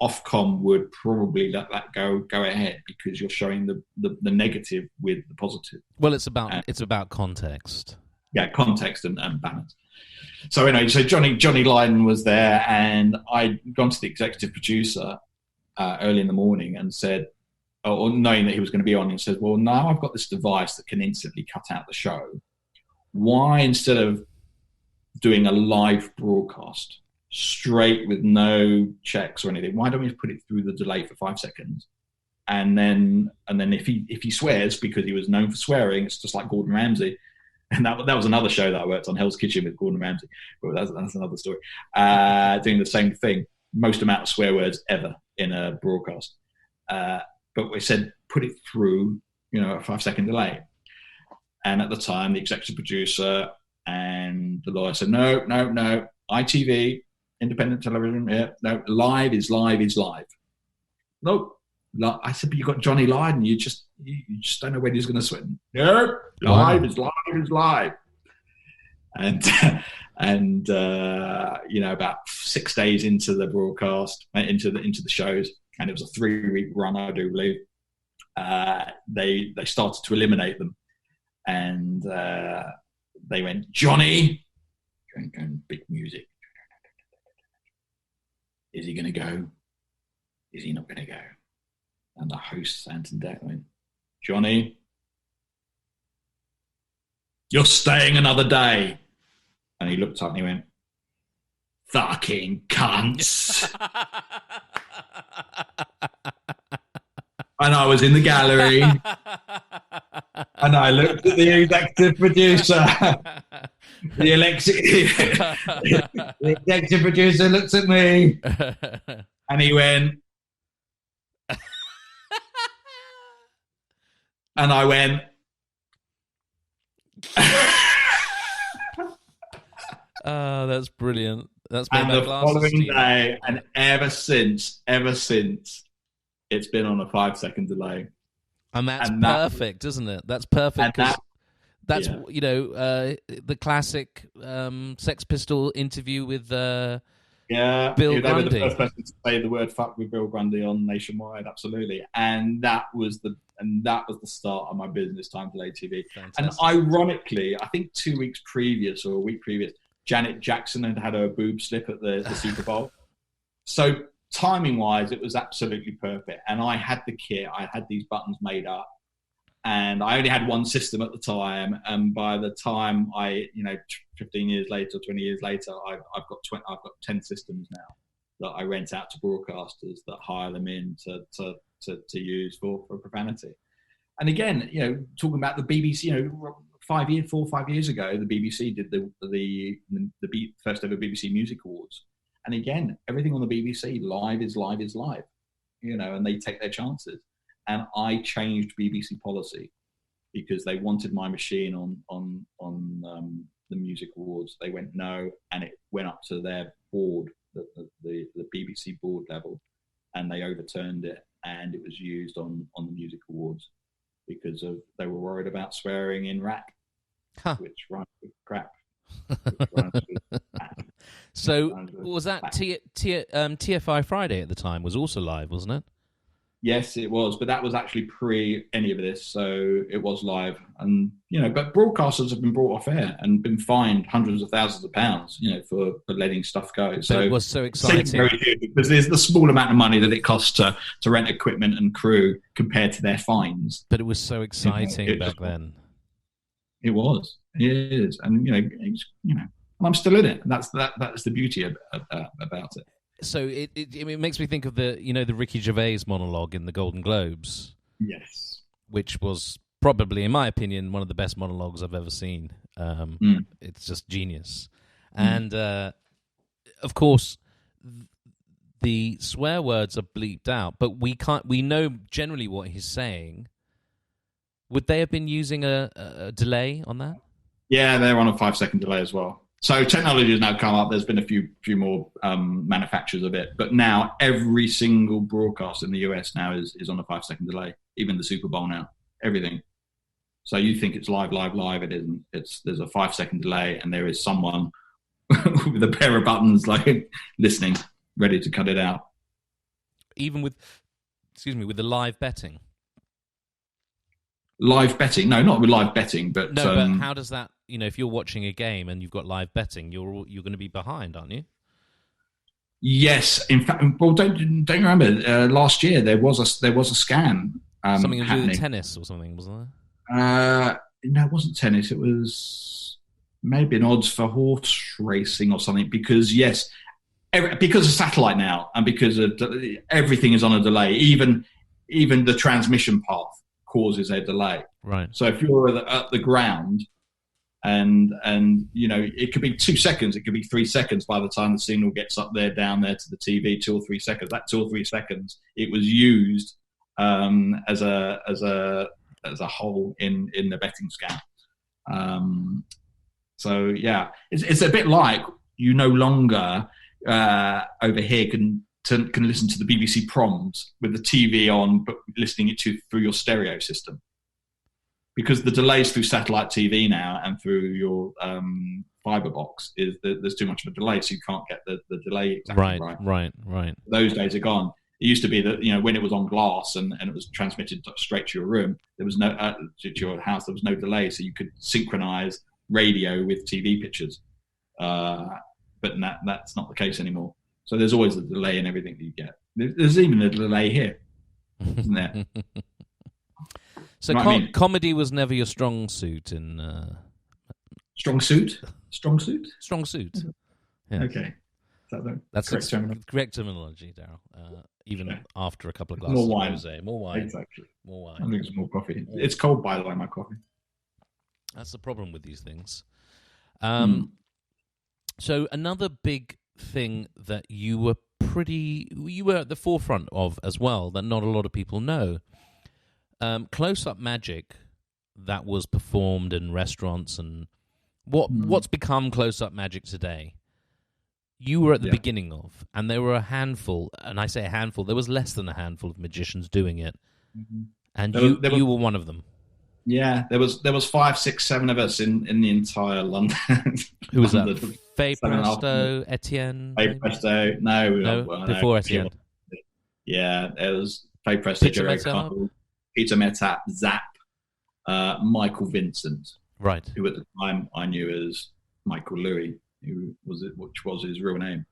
Ofcom would probably let that go ahead, because you're showing the negative with the positive. Well, it's about context. Yeah, context and balance. So anyway, Johnny Lydon was there, and I'd gone to the executive producer early in the morning and said, or knowing that he was going to be on, and said, well, now I've got this device that can instantly cut out the show. why instead of doing a live broadcast straight with no checks or anything, why don't we put it through the delay for 5 seconds? And then if he swears, because he was known for swearing, it's just like Gordon Ramsay. And that was another show that I worked on, Hell's Kitchen with Gordon Ramsay. But that's another story. Doing the same thing, most amount of swear words ever in a broadcast. But we said, put it through, a 5 second delay. And at the time, the executive producer and the lawyer said, no, ITV, independent television, no, live is live. Nope. I said, but you got Johnny Lydon. You just don't know when he's going to swim. No, live is live. And about 6 days into the broadcast, into the shows, and it was a 3-week run, I do believe. They started to eliminate them, and they went, Johnny, going big music. Is he going to go? Is he not going to go? And the host, Anton Deck, went, Johnny, you're staying another day. And he looked up and he went, fucking cunts. And I was in the gallery and I looked at the executive producer. The executive producer looks at me and he went, and I went, oh, that's brilliant. That's and the following day, and ever since, it's been on a 5 second delay. And that's perfect, isn't it? That's perfect. That's the classic Sex Pistol interview with Bill Grundy. They were the first person to say the word "fuck" with Bill Grundy on Nationwide, absolutely. And that was the start of my business time delay TV. Fantastic. And ironically, I think 2 weeks previous or a week previous, Janet Jackson had her boob slip at the Super Bowl. So timing-wise, it was absolutely perfect. And I had the kit. I had these buttons made up. And I only had one system at the time. And by the time 15 years later, 20 years later, I've got 10 systems now that I rent out to broadcasters that hire them in to use for profanity. And again, talking about the BBC, 4 or 5 years ago, the BBC did the first ever BBC Music Awards. And again, everything on the BBC, live is live, and they take their chances. And I changed BBC policy because they wanted my machine on the Music Awards. They went no, and it went up to their board, the BBC board level, and they overturned it, and it was used on the Music Awards because they were worried about swearing in rap, which rhymes with crap. So was that TFI Friday at the time was also live, wasn't it? Yes, it was, but that was actually pre any of this, so it was live. And but broadcasters have been brought off air and been fined hundreds of thousands of pounds, for letting stuff go. So it was so exciting because there's the small amount of money that it costs to rent equipment and crew compared to their fines. But it was so exciting back then. It was. It is, and and I'm still in it. That's the beauty about it. So it makes me think of the the Ricky Gervais monologue in the Golden Globes. Yes, which was probably, in my opinion, one of the best monologues I've ever seen. It's just genius, and of course, the swear words are bleeped out, but we know generally what he's saying. Would they have been using a delay on that? Yeah, they're on a 5 second delay as well. So technology has now come up. There's been a few more manufacturers of it, but now every single broadcast in the US now is on a 5 second delay. Even the Super Bowl now, everything. So you think it's live, it isn't. There's a 5 second delay, and there is someone with a pair of buttons like listening, ready to cut it out. Even with the live betting. Live betting? No, not with live betting, but no. But how does that? If you're watching a game and you've got live betting, you're going to be behind, aren't you? Yes, in fact. Well, don't you remember last year there was a scam. Something to do with tennis or something, wasn't there? No, it wasn't tennis. It was maybe an odds for horse racing or something, because yes, because of satellite now, and because of everything is on a delay, even the transmission path causes a delay. Right. So if you're at the ground, and it could be 2 seconds, it could be 3 seconds by the time the signal gets up there, down there to the TV, 2 or 3 seconds. That 2 or 3 seconds, it was used as a hole in the betting scam. So yeah, it's a bit like you no longer over here can listen to the BBC proms with the TV on, but listening it through your stereo system, because the delays through satellite TV now and through your fibre box is that there's too much of a delay, so you can't get the delay exactly right. Right. Those days are gone. It used to be that when it was on glass and it was transmitted straight to your room, there was no to your house. There was no delay, so you could synchronise radio with TV pictures. But that's not the case anymore. So there's always a delay in everything that you get. There's even a delay here, isn't there? So comedy was never your strong suit in... Strong suit? Strong suit? Strong suit. Yeah. Okay. That's the correct terminology, Darryl. Even after a couple of glasses more wine. of rosé. More wine. Exactly. More wine. I'm drinking some more coffee. It's cold, by the way, my coffee. That's the problem with these things. So another big thing that you were at the forefront of as well, that not a lot of people know, close-up magic that was performed in restaurants, and what's become close-up magic today, you were at the beginning of, and there were a handful, and I say a handful, there was less than a handful of magicians doing it, and you were one of them. Yeah, there was 5, 6, 7 of us in the entire London. Who was that? Faye Presto, Etienne? Faye Presto, no, before Etienne. Yeah, it was Faye Presto, Peter Metap, Zap, Michael Vincent, right? Who at the time I knew as Michael Louis, which was his real name.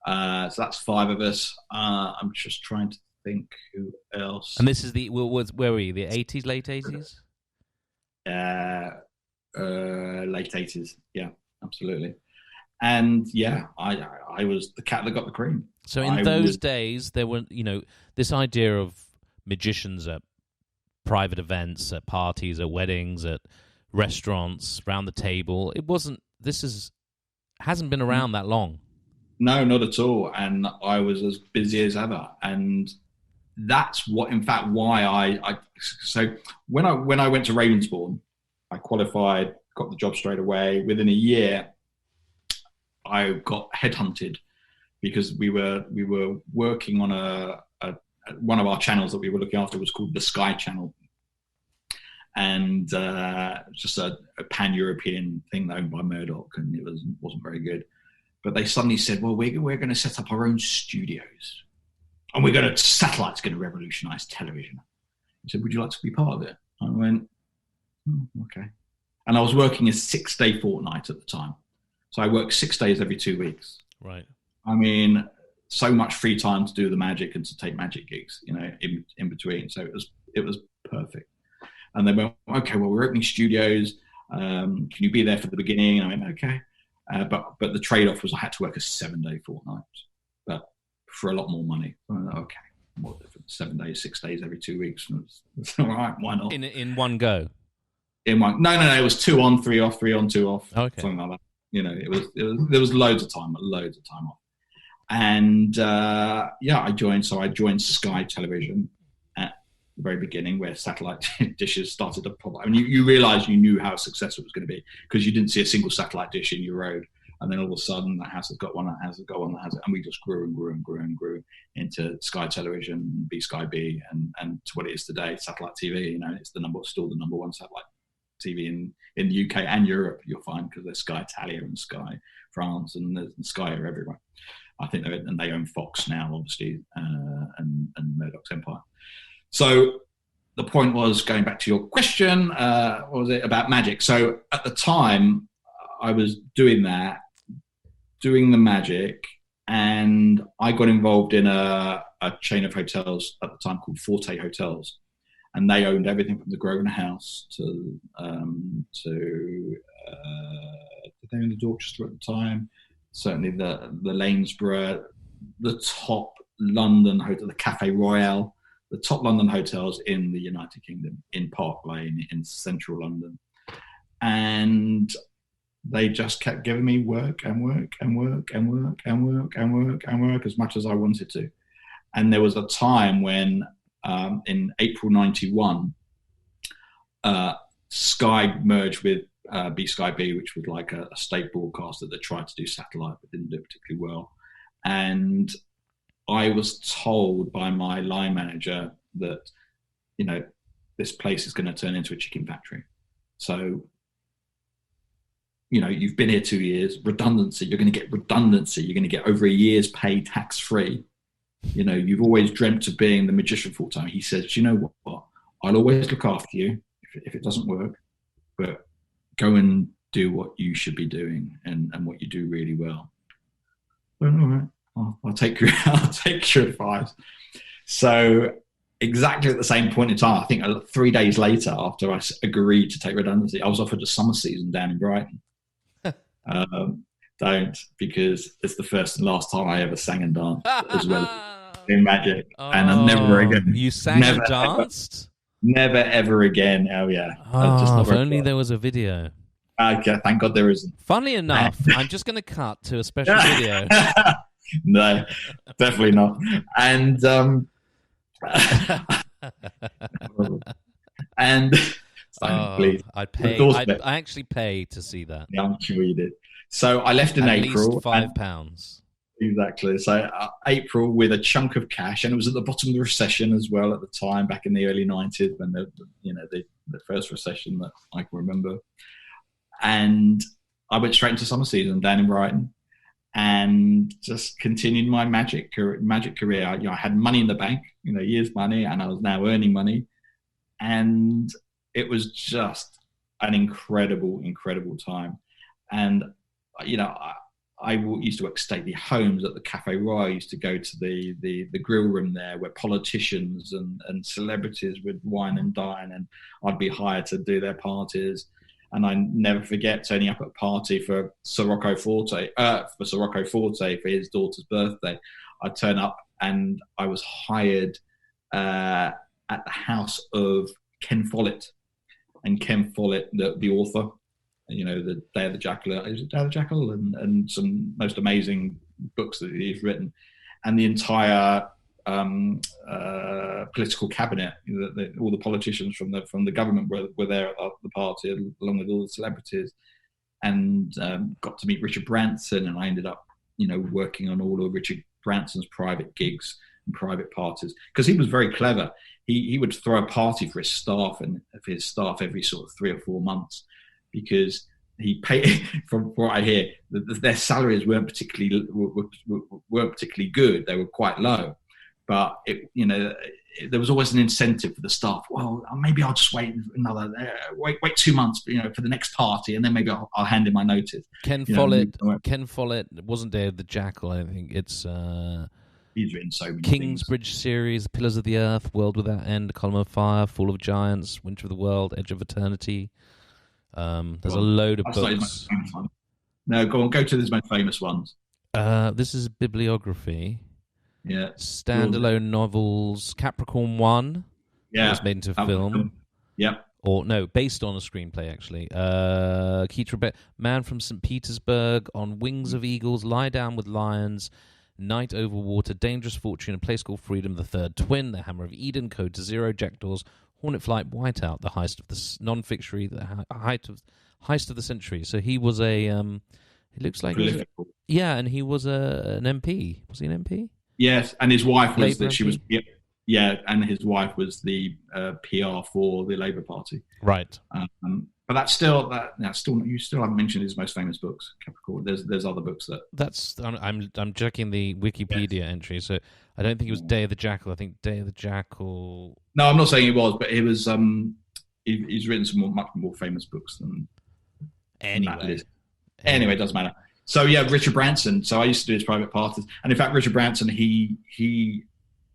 So that's 5 of us. I'm just trying to think who else. And this is where were you? The 80s, late 80s? Late 80s, yeah, absolutely. And yeah, I was the cat that got the cream. So in those days, there were, this idea of magicians at private events, at parties, at weddings, at restaurants, round the table. Hasn't been around that long. No, not at all. And I was as busy as ever. And that's why so when I went to Ravensbourne, I qualified, got the job straight away. Within a year, I got headhunted because we were working on one of our channels that we were looking after was called the Sky Channel, and just a pan-European thing owned by Murdoch, and it wasn't very good. But they suddenly said, "Well, we're going to set up our own studios, and satellite's going to revolutionise television." He said, "Would you like to be part of it?" I went, "Okay." And I was working a 6-day fortnight at the time. So I worked 6 days every 2 weeks. Right. I mean, so much free time to do the magic and to take magic gigs, in between. So it was perfect. And they went, "Okay, well, we're opening studios. Can you be there for the beginning?" And I went, "Okay." But the trade-off was I had to work a 7-day fortnight, but for a lot more money. I went, "Okay, what, 7 days, 6 days every 2 weeks? It's all right, why not?" In one go? In one? No. It was 2 on, 3 off, 3 on, 2 off. Okay. Something like that. There was loads of time off. And I joined. So I joined Sky Television at the very beginning, where satellite dishes started to pop up. And you realise you knew how successful it was going to be because you didn't see a single satellite dish in your road. And then all of a sudden, that house has got one, that house has got one, that has it. And we just grew and grew and grew and grew into Sky Television, Sky B, and to what it is today, satellite TV. It's still the number one satellite TV in the UK and Europe, you'll find, because there's Sky Italia and Sky France, and Sky are everywhere. I think they own Fox now, obviously, and Murdoch's empire. So the point was, going back to your question, what was it about magic? So at the time, I was doing the magic, and I got involved in a chain of hotels at the time called Forte Hotels. And they owned everything from the Grosvenor House to in the Dorchester at the time. Certainly the Lanesborough, the top London hotel, the Cafe Royale, the top London hotels in the United Kingdom, in Park Lane, in central London. And they just kept giving me work and work and work and work and work and work and work as much as I wanted to. And there was a time when in April 91, Sky merged with B-Sky B, which was like a state broadcaster that tried to do satellite but didn't do it particularly well. And I was told by my line manager that, this place is going to turn into a chicken factory. So, you've been here 2 years, redundancy, you're going to get redundancy. You're going to get over a year's pay tax-free. You've always dreamt of being the magician full time. He says, you know what? I'll always look after you if it doesn't work, but go and do what you should be doing and what you do really well. Well, all right, I'll take your advice. So exactly at the same point in time, I think 3 days later, after I agreed to take redundancy, I was offered a summer season down in Brighton. Don't, because it's the first and last time I ever sang and danced as well in Magic. And I never again. You sang and danced? Never ever again. Oh yeah. If only there was a video. Okay, thank God there isn't. Funnily enough, I'm just going to cut to a special video. No, definitely not. And please. I'd pay. I actually pay to see that. Yeah, I'm sure you did. So I left in April. At least £5. Exactly. So April with a chunk of cash, and it was at the bottom of the recession as well at the time, back in the early 90s, when the first recession that I can remember. And I went straight into summer season down in Brighton, and just continued my magic career. I had money in the bank, years' money, and I was now earning money, and it was just an incredible, incredible time. And I used to work stately homes at the Cafe Royal. I used to go to the grill room there where politicians and celebrities would wine and dine, and I'd be hired to do their parties. And I never forget turning up at a party for Sirocco Forte for his daughter's birthday. I'd turn up and I was hired at the house of Ken Follett. And Ken Follett, the author, the Day of the Jackal, is it Day of the Jackal? And some most amazing books that he's written. And the entire political cabinet, all the politicians from the government were there at the party, along with all the celebrities, and got to meet Richard Branson. And I ended up, working on all of Richard Branson's private gigs and private parties, because he was very clever. He would throw a party for his staff every sort of 3 or 4 months, because he paid, from what I hear, their salaries weren't particularly good. They were quite low, but there was always an incentive for the staff. Well, maybe I'll just wait 2 months, for the next party, and then maybe I'll hand in my notice. Ken Follett wasn't Day of the Jackal. I think it's he's written so many Kingsbridge series, Pillars of the Earth, World Without End, Column of Fire, Fall of Giants, Winter of the World, Edge of Eternity. There's a load of books. No, go to his most famous ones. This is bibliography. Yeah. Standalone novels. Capricorn 1. Yeah. Was made into a film. Yeah. Or no, based on a screenplay actually. Keats Rebecca, Man from St. Petersburg, On Wings of Eagles, Lie Down with Lions, Night Over Water, Dangerous Fortune, A Place Called Freedom, The Third Twin, The Hammer of Eden, Code to Zero, Jackdaws, Hornet Flight, Whiteout, The Heist of the non-fiction, The Heist of the Century. So he was a. It looks like. And he was an MP. Was he an MP? Yes, and his wife was that she was. Yeah, and his wife was the PR for the Labour Party. Right. But that's still you still haven't mentioned his most famous books, Capricorn. There's other books that. I'm checking the Wikipedia entry, so I don't think it was Day of the Jackal. I think Day of the Jackal. No, I'm not saying it was, but it was. He's written some much more famous books than. Anyway, it doesn't matter. So yeah, Richard Branson. So I used to do his private parties, and in fact, Richard Branson he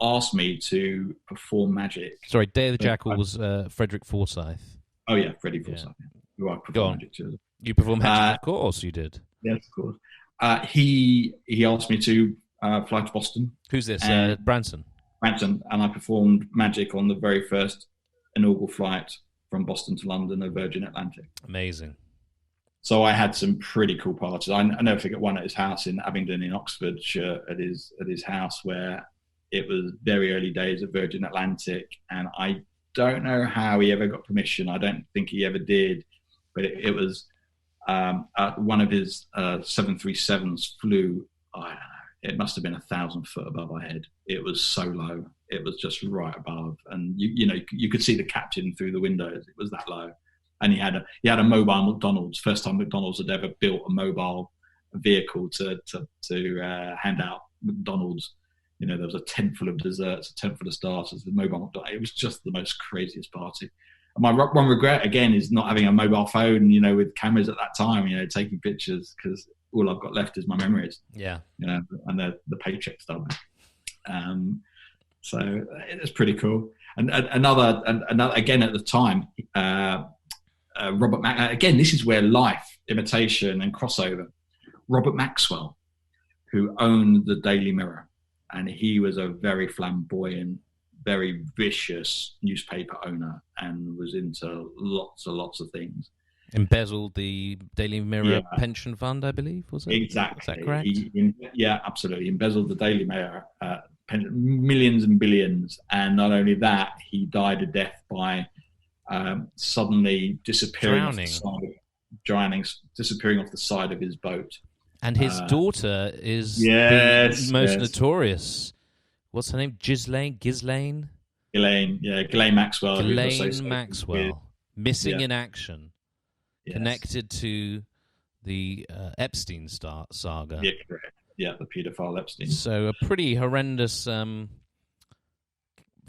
asked me to perform magic. Sorry, Day of the Jackal was Frederick Forsyth. Oh yeah, Freddie Forsyth. Who I perform magic to. You performed magic, of course you did. Yes, of course. He asked me to fly to Boston. Who's this? Branson. Branson, and I performed magic on the very first inaugural flight from Boston to London of Virgin Atlantic. Amazing. So I had some pretty cool parties. I never forget one at his house in Abingdon in Oxfordshire, at his house, where it was very early days of Virgin Atlantic, and I don't know how he ever got permission. I don't think he ever did, but it was one of his 737s flew. I don't know. It must have been 1,000 foot above our head. It was so low. It was just right above, and you could see the captain through the windows. It was that low. And he had a mobile McDonald's. First time McDonald's had ever built a mobile vehicle to hand out McDonald's. There was a tent full of desserts, a tent full of starters, the mobile McDonald's. It was just the most craziest party. And my one regret again is not having a mobile phone, with cameras at that time, taking pictures, because all I've got left is my memories. Yeah. And the paycheck stub. So it's pretty cool. And another again at the time. Robert again, this is where life, imitation, and crossover. Robert Maxwell, who owned the Daily Mirror, and he was a very flamboyant, very vicious newspaper owner, and was into lots of things. Embezzled the Daily Mirror pension fund, I believe, was it? Exactly. Is that correct? Absolutely. He embezzled the Daily Mirror, millions and billions, and not only that, he died a death by suddenly disappearing disappearing off the side of his boat. And his daughter is the most notorious. What's her name? Ghislaine Maxwell. Ghislaine Maxwell. Missing in action. Yes. Connected to the Epstein saga. Yeah, correct. Yeah, the paedophile Epstein. So a pretty horrendous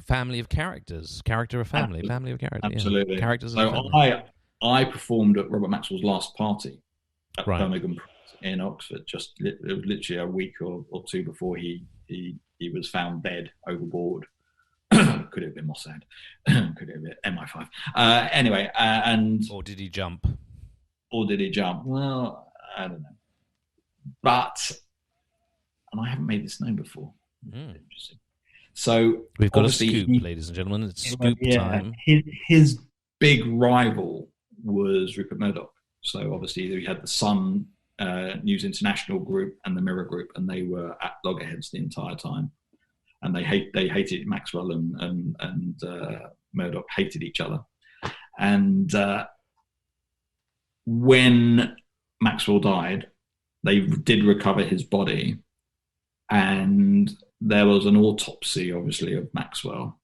family of characters. Family of characters. Absolutely. Yeah. Characters. So I performed at Robert Maxwell's last party at Birmingham in Oxford. It was literally a week or two before he was found dead overboard. Could have been Mossad. Could have been MI5. Anyway, or did he jump? Well, I don't know. But, and I haven't made this known before. Interesting. So we've got a scoop, ladies and gentlemen. It's scoop time. His big rival was Rupert Murdoch. So obviously we had the Sun News International group and the Mirror group, and they were at loggerheads the entire time. And they hated Maxwell and Murdoch hated each other. And when Maxwell died, they did recover his body, and there was an autopsy, obviously, of Maxwell.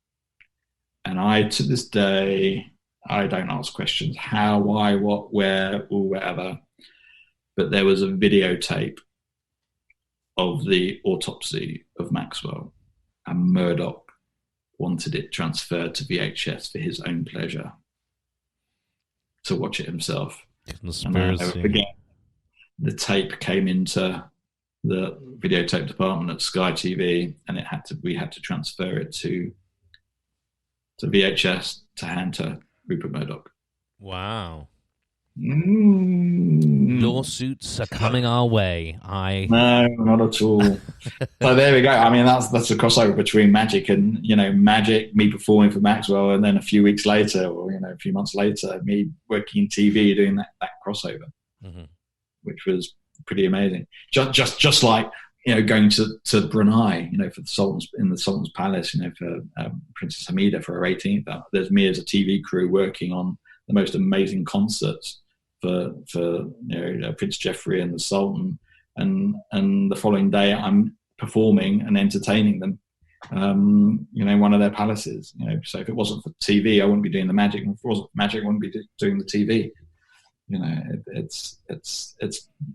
And I, to this day, I don't ask questions: how, why, what, where, or whatever. But there was a videotape of the autopsy of Maxwell, and Murdoch wanted it transferred to VHS for his own pleasure, to watch it himself. Conspiracy. And again, the tape came into the videotape department at Sky TV, and we had to transfer it to VHS to hand to Rupert Murdoch. Wow. Lawsuits are coming our way. No, not at all. So there we go. I mean, that's a crossover between magic and, magic, me performing for Maxwell, and then a few weeks later, or a few months later, me working in TV doing that crossover, which was pretty amazing. Just like going to Brunei, for the Sultan's Palace, for Princess Hamida for her 18th. There's me as a TV crew working on the most amazing concerts for Prince Geoffrey and the Sultan, and the following day I'm performing and entertaining them, in one of their palaces. So if it wasn't for TV, I wouldn't be doing the magic. And if it wasn't for magic, I wouldn't be doing the TV.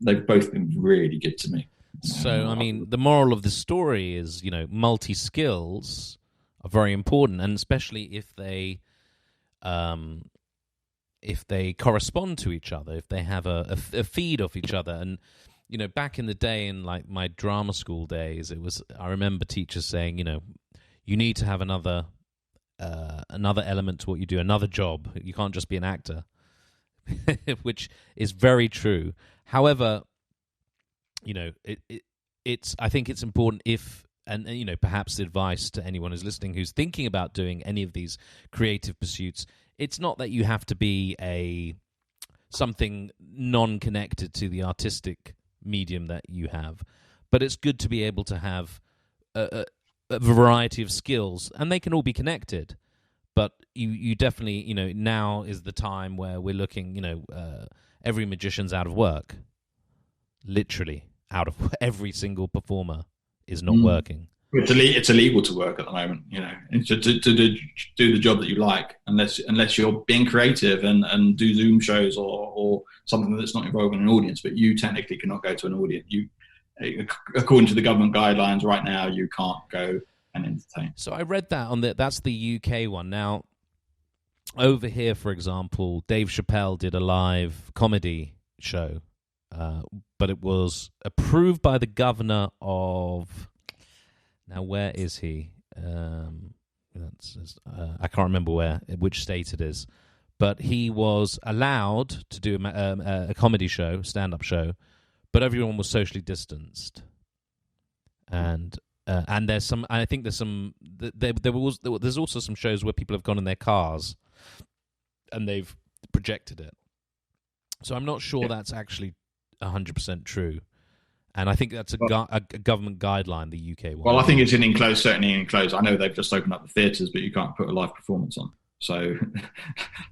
They've both been really good to me. So I mean, the moral of the story is, multi skills are very important, and especially if they correspond to each other, if they have a feed off each other. And back in the day, in like my drama school days, I remember teachers saying, you need to have another element to what you do, another job. You can't just be an actor. which is very true. However, you know, it's I think it's important and you know, perhaps the advice to anyone who's listening who's thinking about doing any of these creative pursuits, it's not that you have to be something non-connected to the artistic medium that you have, but it's good to be able to have a variety of skills, and they can all be connected. But you definitely, you know, now is the time where we're looking, you know, every magician's out of work. Literally out of every single performer is not working. It's illegal to work at the moment, you know, to do the job that you like, unless you're being creative and do Zoom shows or something that's not involving an audience. But you technically cannot go to an audience. You, according to the government guidelines right now, you can't go and entertain. So I read that that's the UK one. Now, over here, for example, Dave Chappelle did a live comedy show, but it was approved by the governor of... Now, where is he? I can't remember which state it is. But he was allowed to do a comedy show, stand-up show, but everyone was socially distanced. And there's some. I think there's some. There's also some shows where people have gone in their cars, and they've projected it. So I'm not sure that's actually 100% true. And I think that's a government guideline, the UK one. Well, I think it's certainly enclosed. I know they've just opened up the theatres, but you can't put a live performance on. So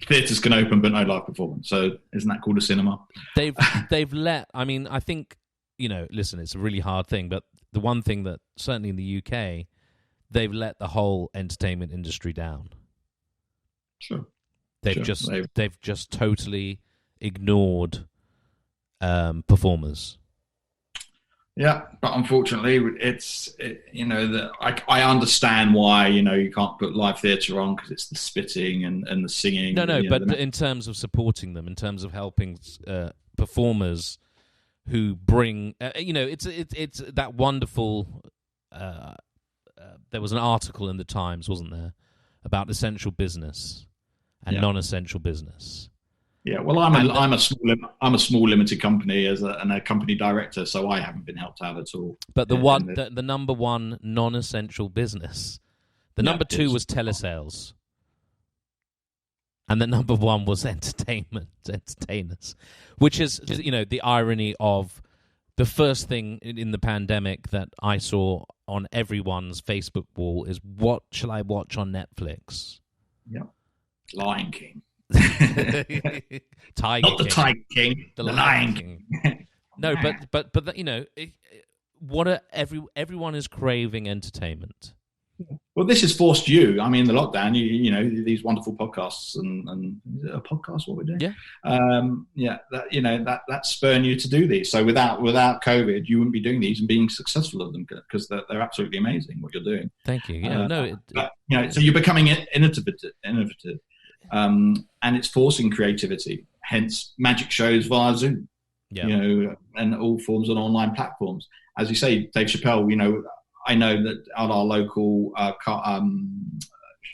theatres can open, but no live performance. So isn't that called a cinema? They've let... I mean, I think, you know, listen, it's a really hard thing, but the one thing that, certainly in the UK, they've let the whole entertainment industry down. Sure. They've just totally ignored performers. Yeah, but unfortunately, I understand why, you know, you can't put live theatre on because it's the spitting and the singing. No, but in terms of supporting them, in terms of helping performers who bring, it's that wonderful. There was an article in the Times, wasn't there, about essential business and non-essential business. Yeah, well, I'm a small limited company and a company director, so I haven't been helped out at all. But the number one non-essential business, the number two was telesales, and the number one was entertainers, which is the irony of the first thing in the pandemic that I saw on everyone's Facebook wall is, what shall I watch on Netflix? Yeah, Lion King. Tiger Not the King. Tiger King, the Lion King. No, but everyone is craving entertainment. Well, this has forced you. I mean, the lockdown. These wonderful podcasts and a podcast. What we're doing. Yeah. That's spurring you to do these. So without COVID, you wouldn't be doing these and being successful at them because they're absolutely amazing what you're doing. Thank you. Yeah, so you're becoming innovative. And it's forcing creativity, hence magic shows via Zoom, and all forms of online platforms. As you say, Dave Chappelle, I know that at our local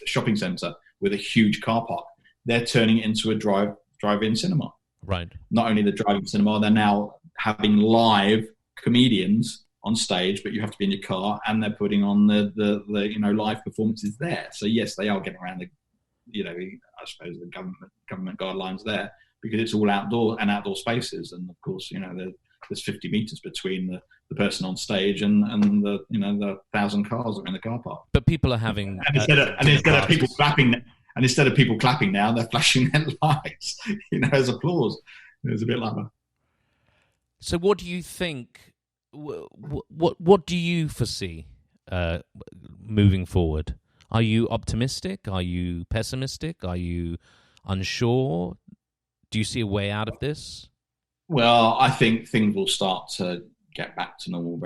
shopping centre with a huge car park, they're turning it into a drive-in cinema. Right. Not only the drive-in cinema, they're now having live comedians on stage, but you have to be in your car, and they're putting on the live performances there. So yes, they are getting around I suppose the government guidelines there, because it's all outdoor spaces, and of course there's 50 meters between the person on stage and the 1,000 cars that are in the car park. But people are having instead of people clapping now, they're flashing their lights as applause. It's a bit like that. So what do you think? What do you foresee moving forward? Are you optimistic? Are you pessimistic? Are you unsure? Do you see a way out of this? Well, I think things will start to get back to normal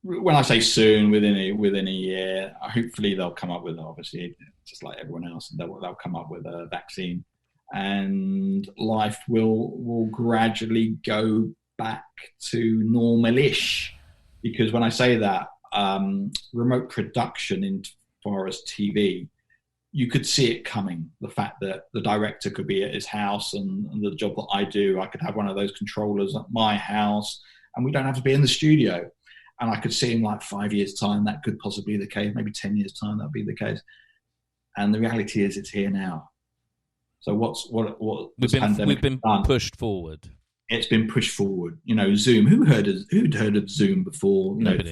when I say soon, within a year. Hopefully they'll come up with, obviously, just like everyone else, they'll come up with a vaccine, and life will gradually go back to normal-ish. Because when I say that, remote production in far as TV, you could see it coming. The fact that the director could be at his house, and the job that I do, I could have one of those controllers at my house, and we don't have to be in the studio. And I could see in like 5 years' time that could possibly be the case. Maybe 10 years' time that'd be the case. And the reality is, it's here now. So we've been pushed forward. It's been pushed forward. Zoom. Who'd heard of Zoom before? 3-4 months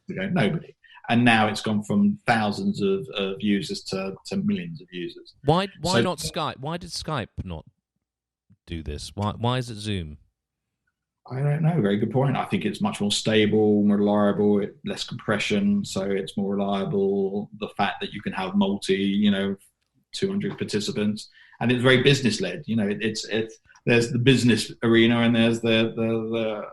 ago? Nobody. And now it's gone from thousands of users to millions of users. Why not Skype? Why did Skype not do this? Why is it Zoom? I don't know. Very good point. I think it's much more stable, more reliable, less compression, so it's more reliable. The fact that you can have 200 participants, and it's very business led. It's there's the business arena and there's the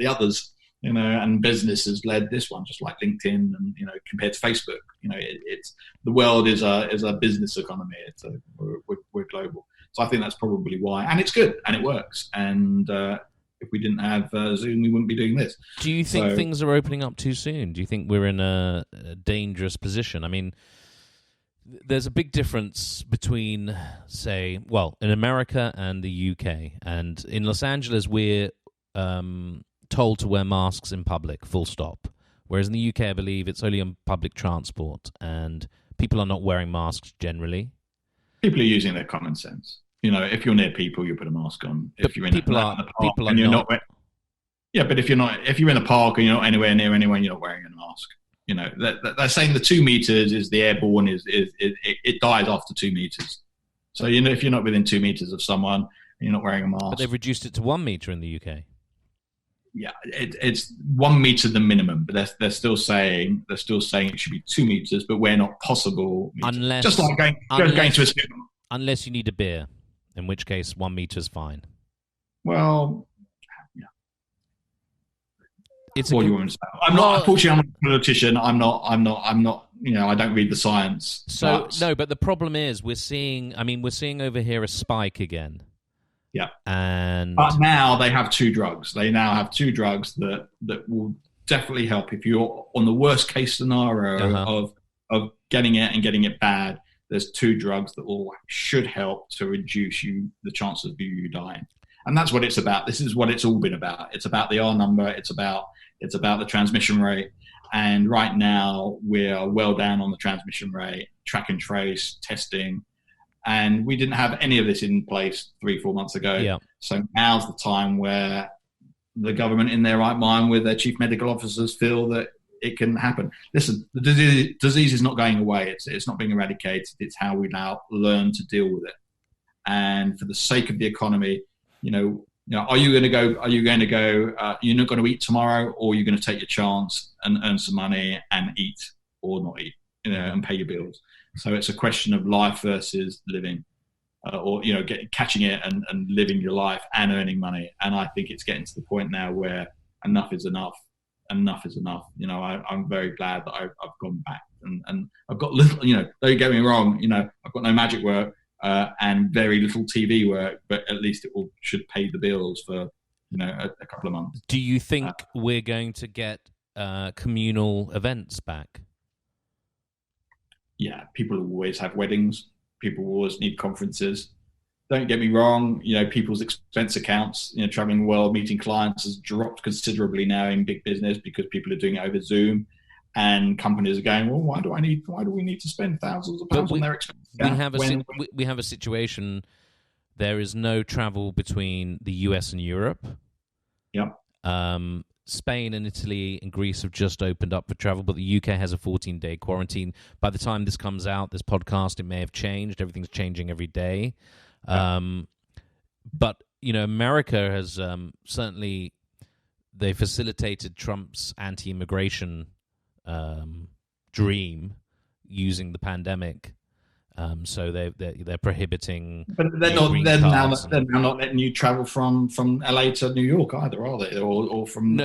others. And business has led this one, just like LinkedIn, and compared to Facebook. It's the world is a business economy. We're global, so I think that's probably why, and it's good and it works. And if we didn't have Zoom, we wouldn't be doing this. Do you think things are opening up too soon? Do you think we're in a dangerous position? I mean, there's a big difference between, say, in America and the UK. And in Los Angeles, we're told to wear masks in public, full stop. Whereas in the UK, I believe it's only on public transport, and people are not wearing masks generally. People are using their common sense. If you're near people, you put a mask on. If you're in the park and you're not. Yeah, but if you're in a park and you're not anywhere near anyone, you're not wearing a mask. They're saying the 2 meters is the airborne it dies after 2 meters. So if you're not within 2 meters of someone, and you're not wearing a mask. But they've reduced it to 1 meter in the UK. Yeah, it's 1 meter the minimum, but they're still saying it should be 2 meters, but we're not possible meters. Unless just like going to a cinema. Unless you need a beer. In which case, 1 meter is fine. Well, yeah. Unfortunately, I'm not a politician. I'm not. I don't read the science. But the problem is, we're seeing over here a spike again. Yeah. But now they have 2 drugs. They now have 2 drugs that will definitely help if you're on the worst case scenario of getting it and getting it bad. There's 2 drugs that should help to reduce the chances of you dying. And that's what it's about. This is what it's all been about. It's about the R number. It's about the transmission rate. And right now we're well down on the transmission rate, track and trace, testing. And we didn't have any of this in place 3-4 months ago. Yeah. So now's the time where the government, in their right mind, with their chief medical officers, feel that it can happen. Listen, the disease is not going away. It's not being eradicated. It's how we now learn to deal with it. And for the sake of the economy, are you going to go? You're not going to eat tomorrow, or you're going to take your chance and earn some money and eat, or not eat, and pay your bills. So it's a question of life versus living, or catching it and living your life and earning money. And I think it's getting to the point now where enough is enough. Enough is enough. I'm very glad that I've gone back and I've got little. Don't get me wrong. I've got no magic work and very little TV work, but at least it should pay the bills for a couple of months. Do you think we're going to get communal events back? Yeah, people always have weddings. People always need conferences. Don't get me wrong, people's expense accounts, traveling the world, meeting clients has dropped considerably now in big business because people are doing it over Zoom, and companies are going, well, why do we need to spend thousands of pounds on their expense account? We have a situation. There is no travel between the US and Europe. Yep. Spain and Italy and Greece have just opened up for travel, but the UK has a 14-day quarantine. By the time this comes out, this podcast, it may have changed. Everything's changing every day. But America has certainly, they facilitated Trump's anti-immigration dream using the pandemic. So they're prohibiting. But they're now not letting you travel from LA to New York either, are they? Or from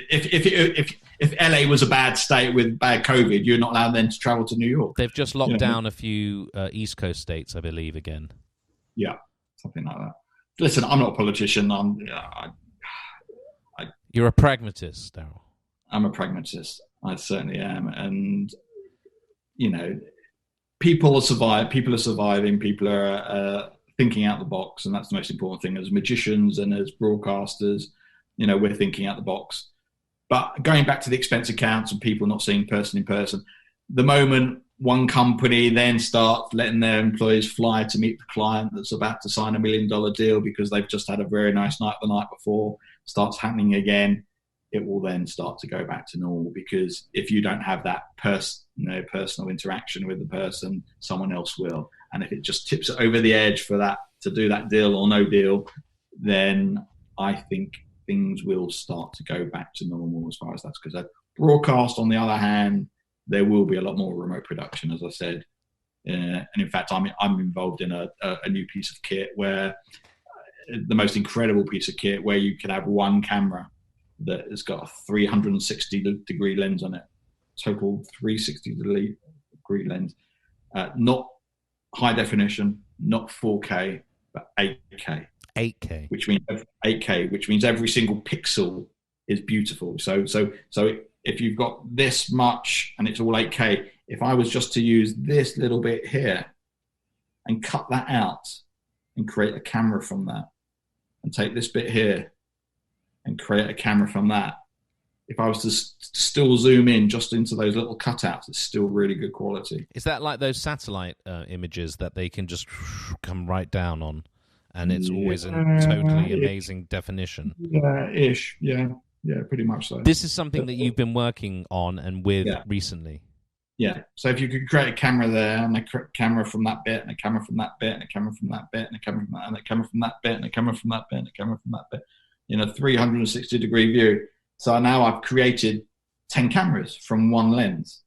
if LA was a bad state with bad COVID, you're not allowed then to travel to New York. They've just locked down a few East Coast states, I believe, again. Yeah, something like that. Listen, I'm not a politician. You're a pragmatist, Darryl. I'm a pragmatist. I certainly am, and People are surviving. People are thinking out the box, and that's the most important thing. As magicians and as broadcasters, we're thinking out the box. But going back to the expense accounts and people not seeing person in person, the moment one company then starts letting their employees fly to meet the client that's about to sign $1 million deal because they've just had a very nice night the night before, starts happening again, it will then start to go back to normal. Because if you don't have that personal interaction with the person, someone else will. And if it just tips it over the edge for that to do that deal or no deal, then I think things will start to go back to normal as far as that's concerned. Broadcast, on the other hand, there will be a lot more remote production, as I said. And in fact, I'm involved in a new piece of kit where the most incredible piece of kit where you can have one camera that has got a 360-degree lens on it, total 360-degree lens, not high definition, not 4K, but 8K. 8K, which means every single pixel is beautiful. So if you've got this much and it's all 8K, if I was just to use this little bit here and cut that out and create a camera from that, and take this bit here and create a camera from that, if I was to still zoom in just into those little cutouts, it's still really good quality. Is that like those satellite images that they can just come right down on? And it's always in totally amazing definition. Yeah, ish. Yeah, pretty much so. This is something that you've been working on and with recently. Yeah. So if you could create a camera there, and a camera from that bit, and a camera from that bit, and a camera from that bit, and a camera from that, and a camera from that bit, and a camera from that bit, and a camera from that bit, 360-degree view. So now I've created 10 cameras from one lens.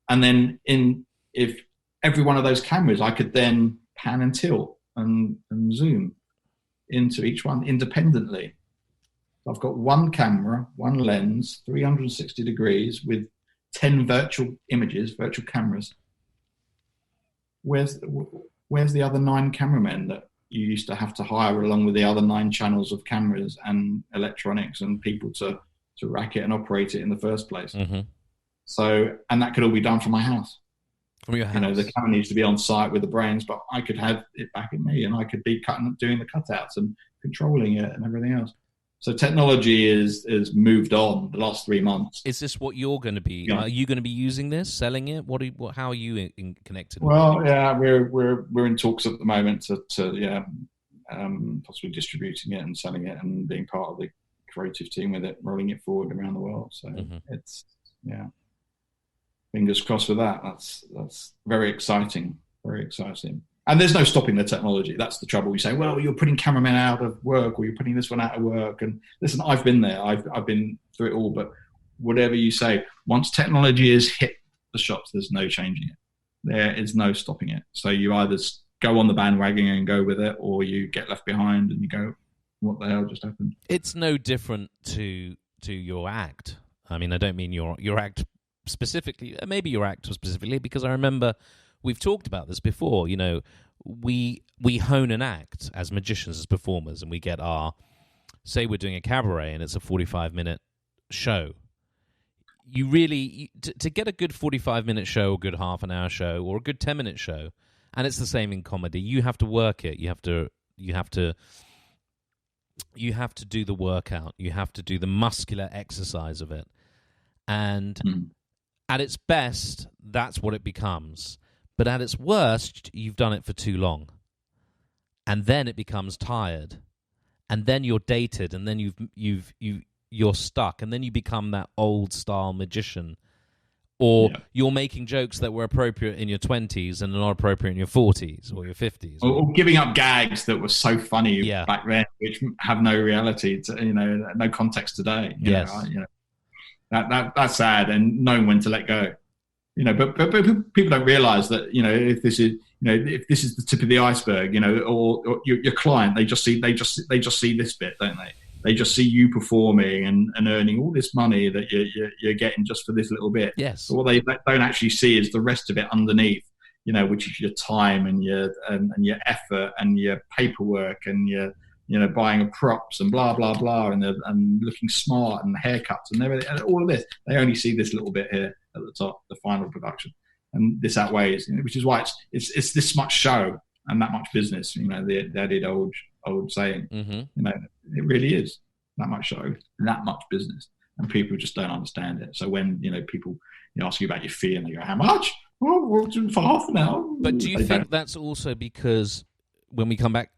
And then if every one of those cameras, I could then pan and tilt and zoom into each one independently. So I've got one camera, one lens, 360 degrees with 10 virtual images, virtual cameras. Where's the other 9 cameramen that you used to have to hire along with the other 9 channels of cameras and electronics and people to rack it and operate it in the first place? Mm-hmm. So, and that could all be done from my house. From your house. The camera needs to be on site with the brains, but I could have it back in me, and I could be doing the cutouts and controlling it and everything else. So technology is moved on the last 3 months. Is this what you're going to be? Yeah. Are you going to be using this, selling it? How are you connected? Well, yeah, we're in talks at the moment to possibly distributing it and selling it and being part of the creative team with it, rolling it forward around the world. So it's fingers crossed with that. That's very exciting, very exciting. And there's no stopping the technology. That's the trouble. We say, well, you're putting cameramen out of work, or you're putting this one out of work. And listen, I've been there. I've been through it all. But whatever you say, once technology has hit the shops, there's no changing it. There is no stopping it. So you either go on the bandwagon and go with it, or you get left behind and you go, what the hell just happened? It's no different to your act. I mean, I don't mean your act specifically. Maybe your act specifically, because I remember we've talked about this before. We hone an act as magicians, as performers, and we get say we're doing a cabaret and it's a 45-minute show. You really, to get a good 45-minute show, a good half-an-hour show, or a good 10-minute show, and it's the same in comedy, you have to work it. You have to do the workout. You have to do the muscular exercise of it. And at its best, that's what it becomes. But at its worst, you've done it for too long. And then it becomes tired. And then you're dated, and then you're stuck, and then you become that old-style magician. Or you're making jokes that were appropriate in your 20s and not appropriate in your 40s or your 50s. Or giving up gags that were so funny back then, which have no reality, no context today. That's sad, and knowing when to let go. But people don't realise that if this is the tip of the iceberg, or your client, they just see this bit, don't they? They just see you performing and earning all this money that you're getting just for this little bit. Yes. So what they don't actually see is the rest of it underneath, which is your time and your effort and your paperwork and your buying of props and blah blah blah and looking smart and haircuts and everything, and all of this. They only see this little bit here at the top, the final production. and this outweighs, which is why it's this much show and that much business. The old saying. Mm-hmm. It really is that much show, and that much business, and people just don't understand it. So when people ask you about your fee and they go, "How much?" Well, for half an hour. But do you think that's also because when we come back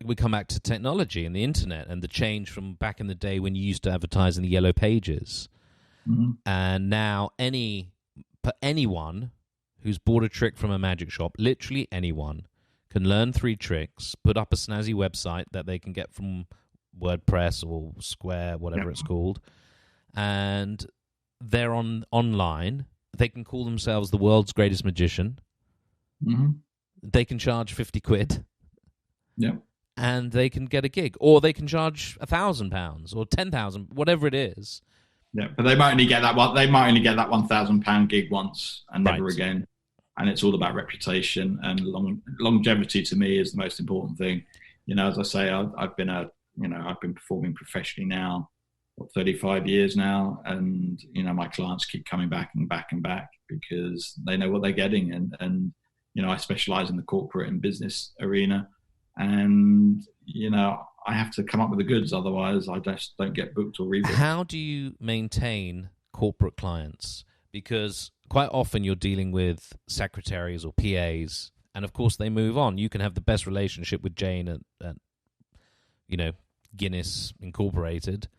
to technology and the internet and the change from back in the day when you used to advertise in the yellow pages, mm-hmm. and now anyone who's bought a trick from a magic shop, literally anyone, can learn 3 tricks, put up a snazzy website that they can get from WordPress or Square, whatever it's called, and they're online. They can call themselves the world's greatest magician. Mm-hmm. They can charge 50 quid. Yeah. And they can get a gig. Or they can charge £1,000 or 10,000, whatever it is. Yeah, but they might only get that one. They might only get that £1,000 gig once and never again. And it's all about reputation, and longevity. To me, is the most important thing. As I say, I've been performing professionally now, 35 years now, and my clients keep coming back and back and back because they know what they're getting, and I specialize in the corporate and business arena, and I have to come up with the goods, otherwise I just don't get booked or rebooked. How do you maintain corporate clients? Because quite often you're dealing with secretaries or PAs, and of course they move on. You can have the best relationship with Jane at Guinness Incorporated,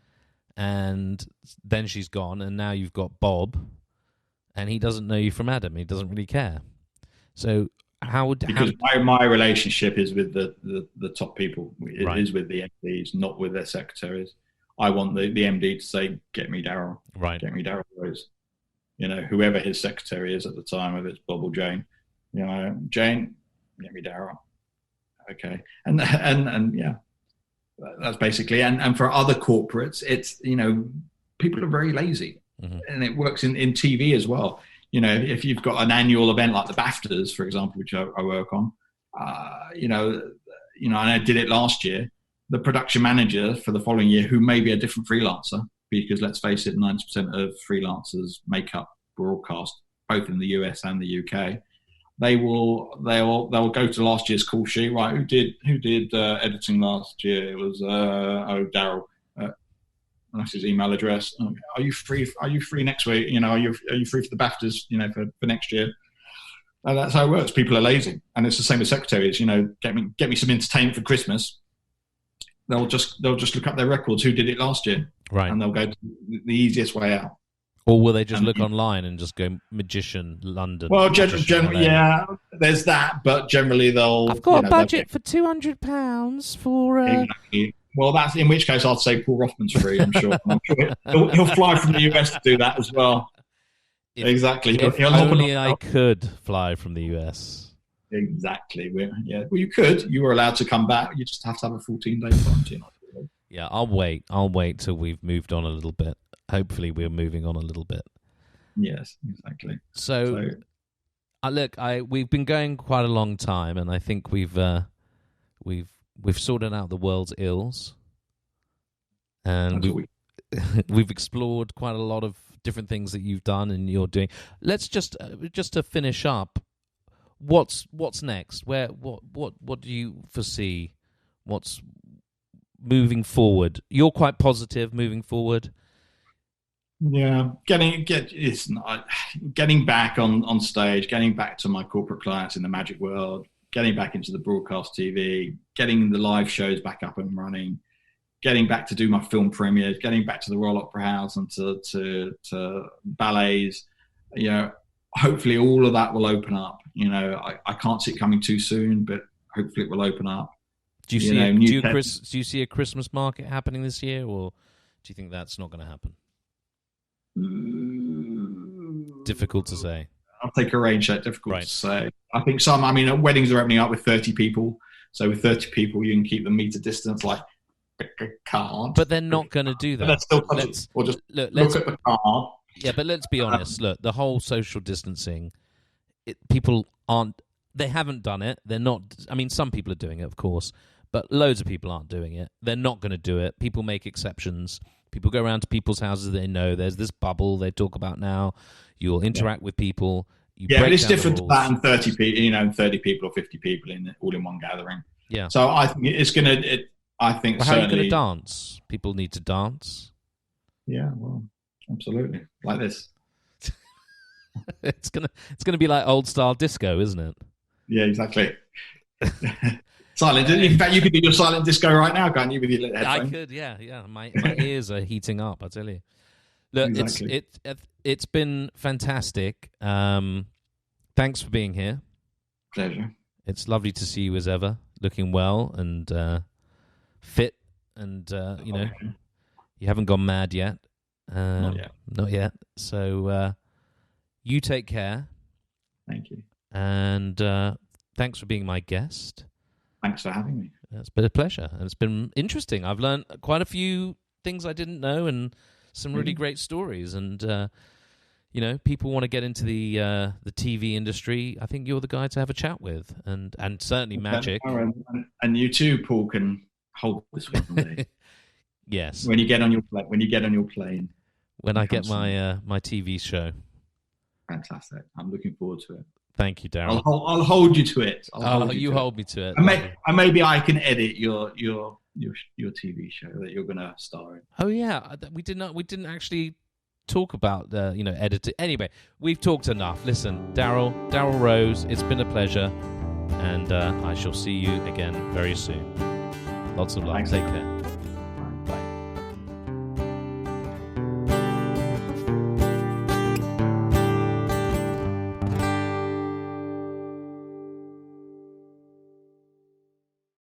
and then she's gone, and now you've got Bob, and he doesn't know you from Adam. He doesn't really care. So because my relationship is with the top people. It is with the MDs, not with their secretaries. I want the MD to say, "Get me Darryl." Right. Get me Darryl Rose. Whoever his secretary is at the time, whether it's Bob or Jane. Jane, get me Darryl. Okay. And yeah, that's basically, and for other corporates, it's, people are very lazy, mm-hmm. and it works in TV as well. If you've got an annual event like the BAFTAs, for example, which I work on, and I did it last year, the production manager for the following year, who may be a different freelancer, because let's face it, 90% of freelancers make up broadcast, both in the US and the UK. They'll go to last year's call sheet. Right, who did editing last year? It was Darryl. That's his email address. Are you free? Are you free next week? Are you free for the BAFTAs? For next year. And that's how it works. People are lazy, and it's the same with secretaries. Get me some entertainment for Christmas. They'll just look up their records. Who did it last year? Right. And they'll go to the easiest way out. Or will they just look online and just go Magician London? Well, generally, yeah, there's that, but generally they'll... I've got a budget for £200 for... Exactly. Well, that's in which case I'd say Paul Roffman's free, I'm sure. He'll fly from the US to do that as well. Exactly. If only I could fly from the US. Exactly. Yeah. Well, you could. You were allowed to come back. You just have to have a 14-day quarantine. Yeah, I'll wait till we've moved on a little bit. Hopefully we're moving on a little bit. Yes, exactly. So we've been going quite a long time, and I think we've sorted out the world's ills, and we've explored quite a lot of different things that you've done and you're doing. Let's just to finish up. What's next? What do you foresee? What's moving forward? You're quite positive moving forward. Yeah, getting back on stage, getting back to my corporate clients in the magic world, getting back into the broadcast TV, getting the live shows back up and running, getting back to do my film premieres, getting back to the Royal Opera House and to ballets. Hopefully all of that will open up. I can't see it coming too soon, but hopefully it will open up. Do you see a Christmas market happening this year, or do you think that's not going to happen? Difficult to say. I'll take a range set. Difficult to say. I think weddings are opening up with 30 people. So with 30 people, you can keep the meter distance. Can't. But they're not going to do that. Let's still look at the card. Yeah, but let's be honest. Look, the whole social distancing, people aren't. They haven't done it. They're not. I mean, some people are doing it, of course, but loads of people aren't doing it. They're not going to do it. People make exceptions. People go around to people's houses they know. There's this bubble they talk about now. You'll interact with people. You Yeah, break but it's down the different to rules. that and 30 people, 30 people or 50 people all in one gathering. Yeah. So I think it's going to. I think Well, how are you going certainly. to dance? People need to dance. Yeah, well, absolutely, like this. It's gonna be like old style disco, isn't it? Yeah, exactly. Silent. In fact, you could do your silent disco right now, can't you? With your headphones? I could, yeah. My ears are heating up. I tell you. Look, Exactly. it's been fantastic. Thanks for being here. Pleasure. It's lovely to see you as ever, looking well and fit, and you haven't gone mad yet. Not yet. Not yet. So you take care. Thank you. And thanks for being my guest. Thanks for having me. It's been a pleasure, and it's been interesting. I've learned quite a few things I didn't know, and some really great stories. And people want to get into the TV industry. I think you're the guy to have a chat with, and certainly magic. And you too, Paul, can hold this one day. Yes. When you get on your plane. When I get my my TV show. Fantastic. I'm looking forward to it. Thank you, Darryl. I'll hold you to it. Hold me to it. And maybe I can edit your TV show that you're going to star in. Oh yeah, we didn't actually talk about editing. Anyway, we've talked enough. Listen, Darryl Rose, it's been a pleasure, and I shall see you again very soon. Lots of love. Thanks. Take care.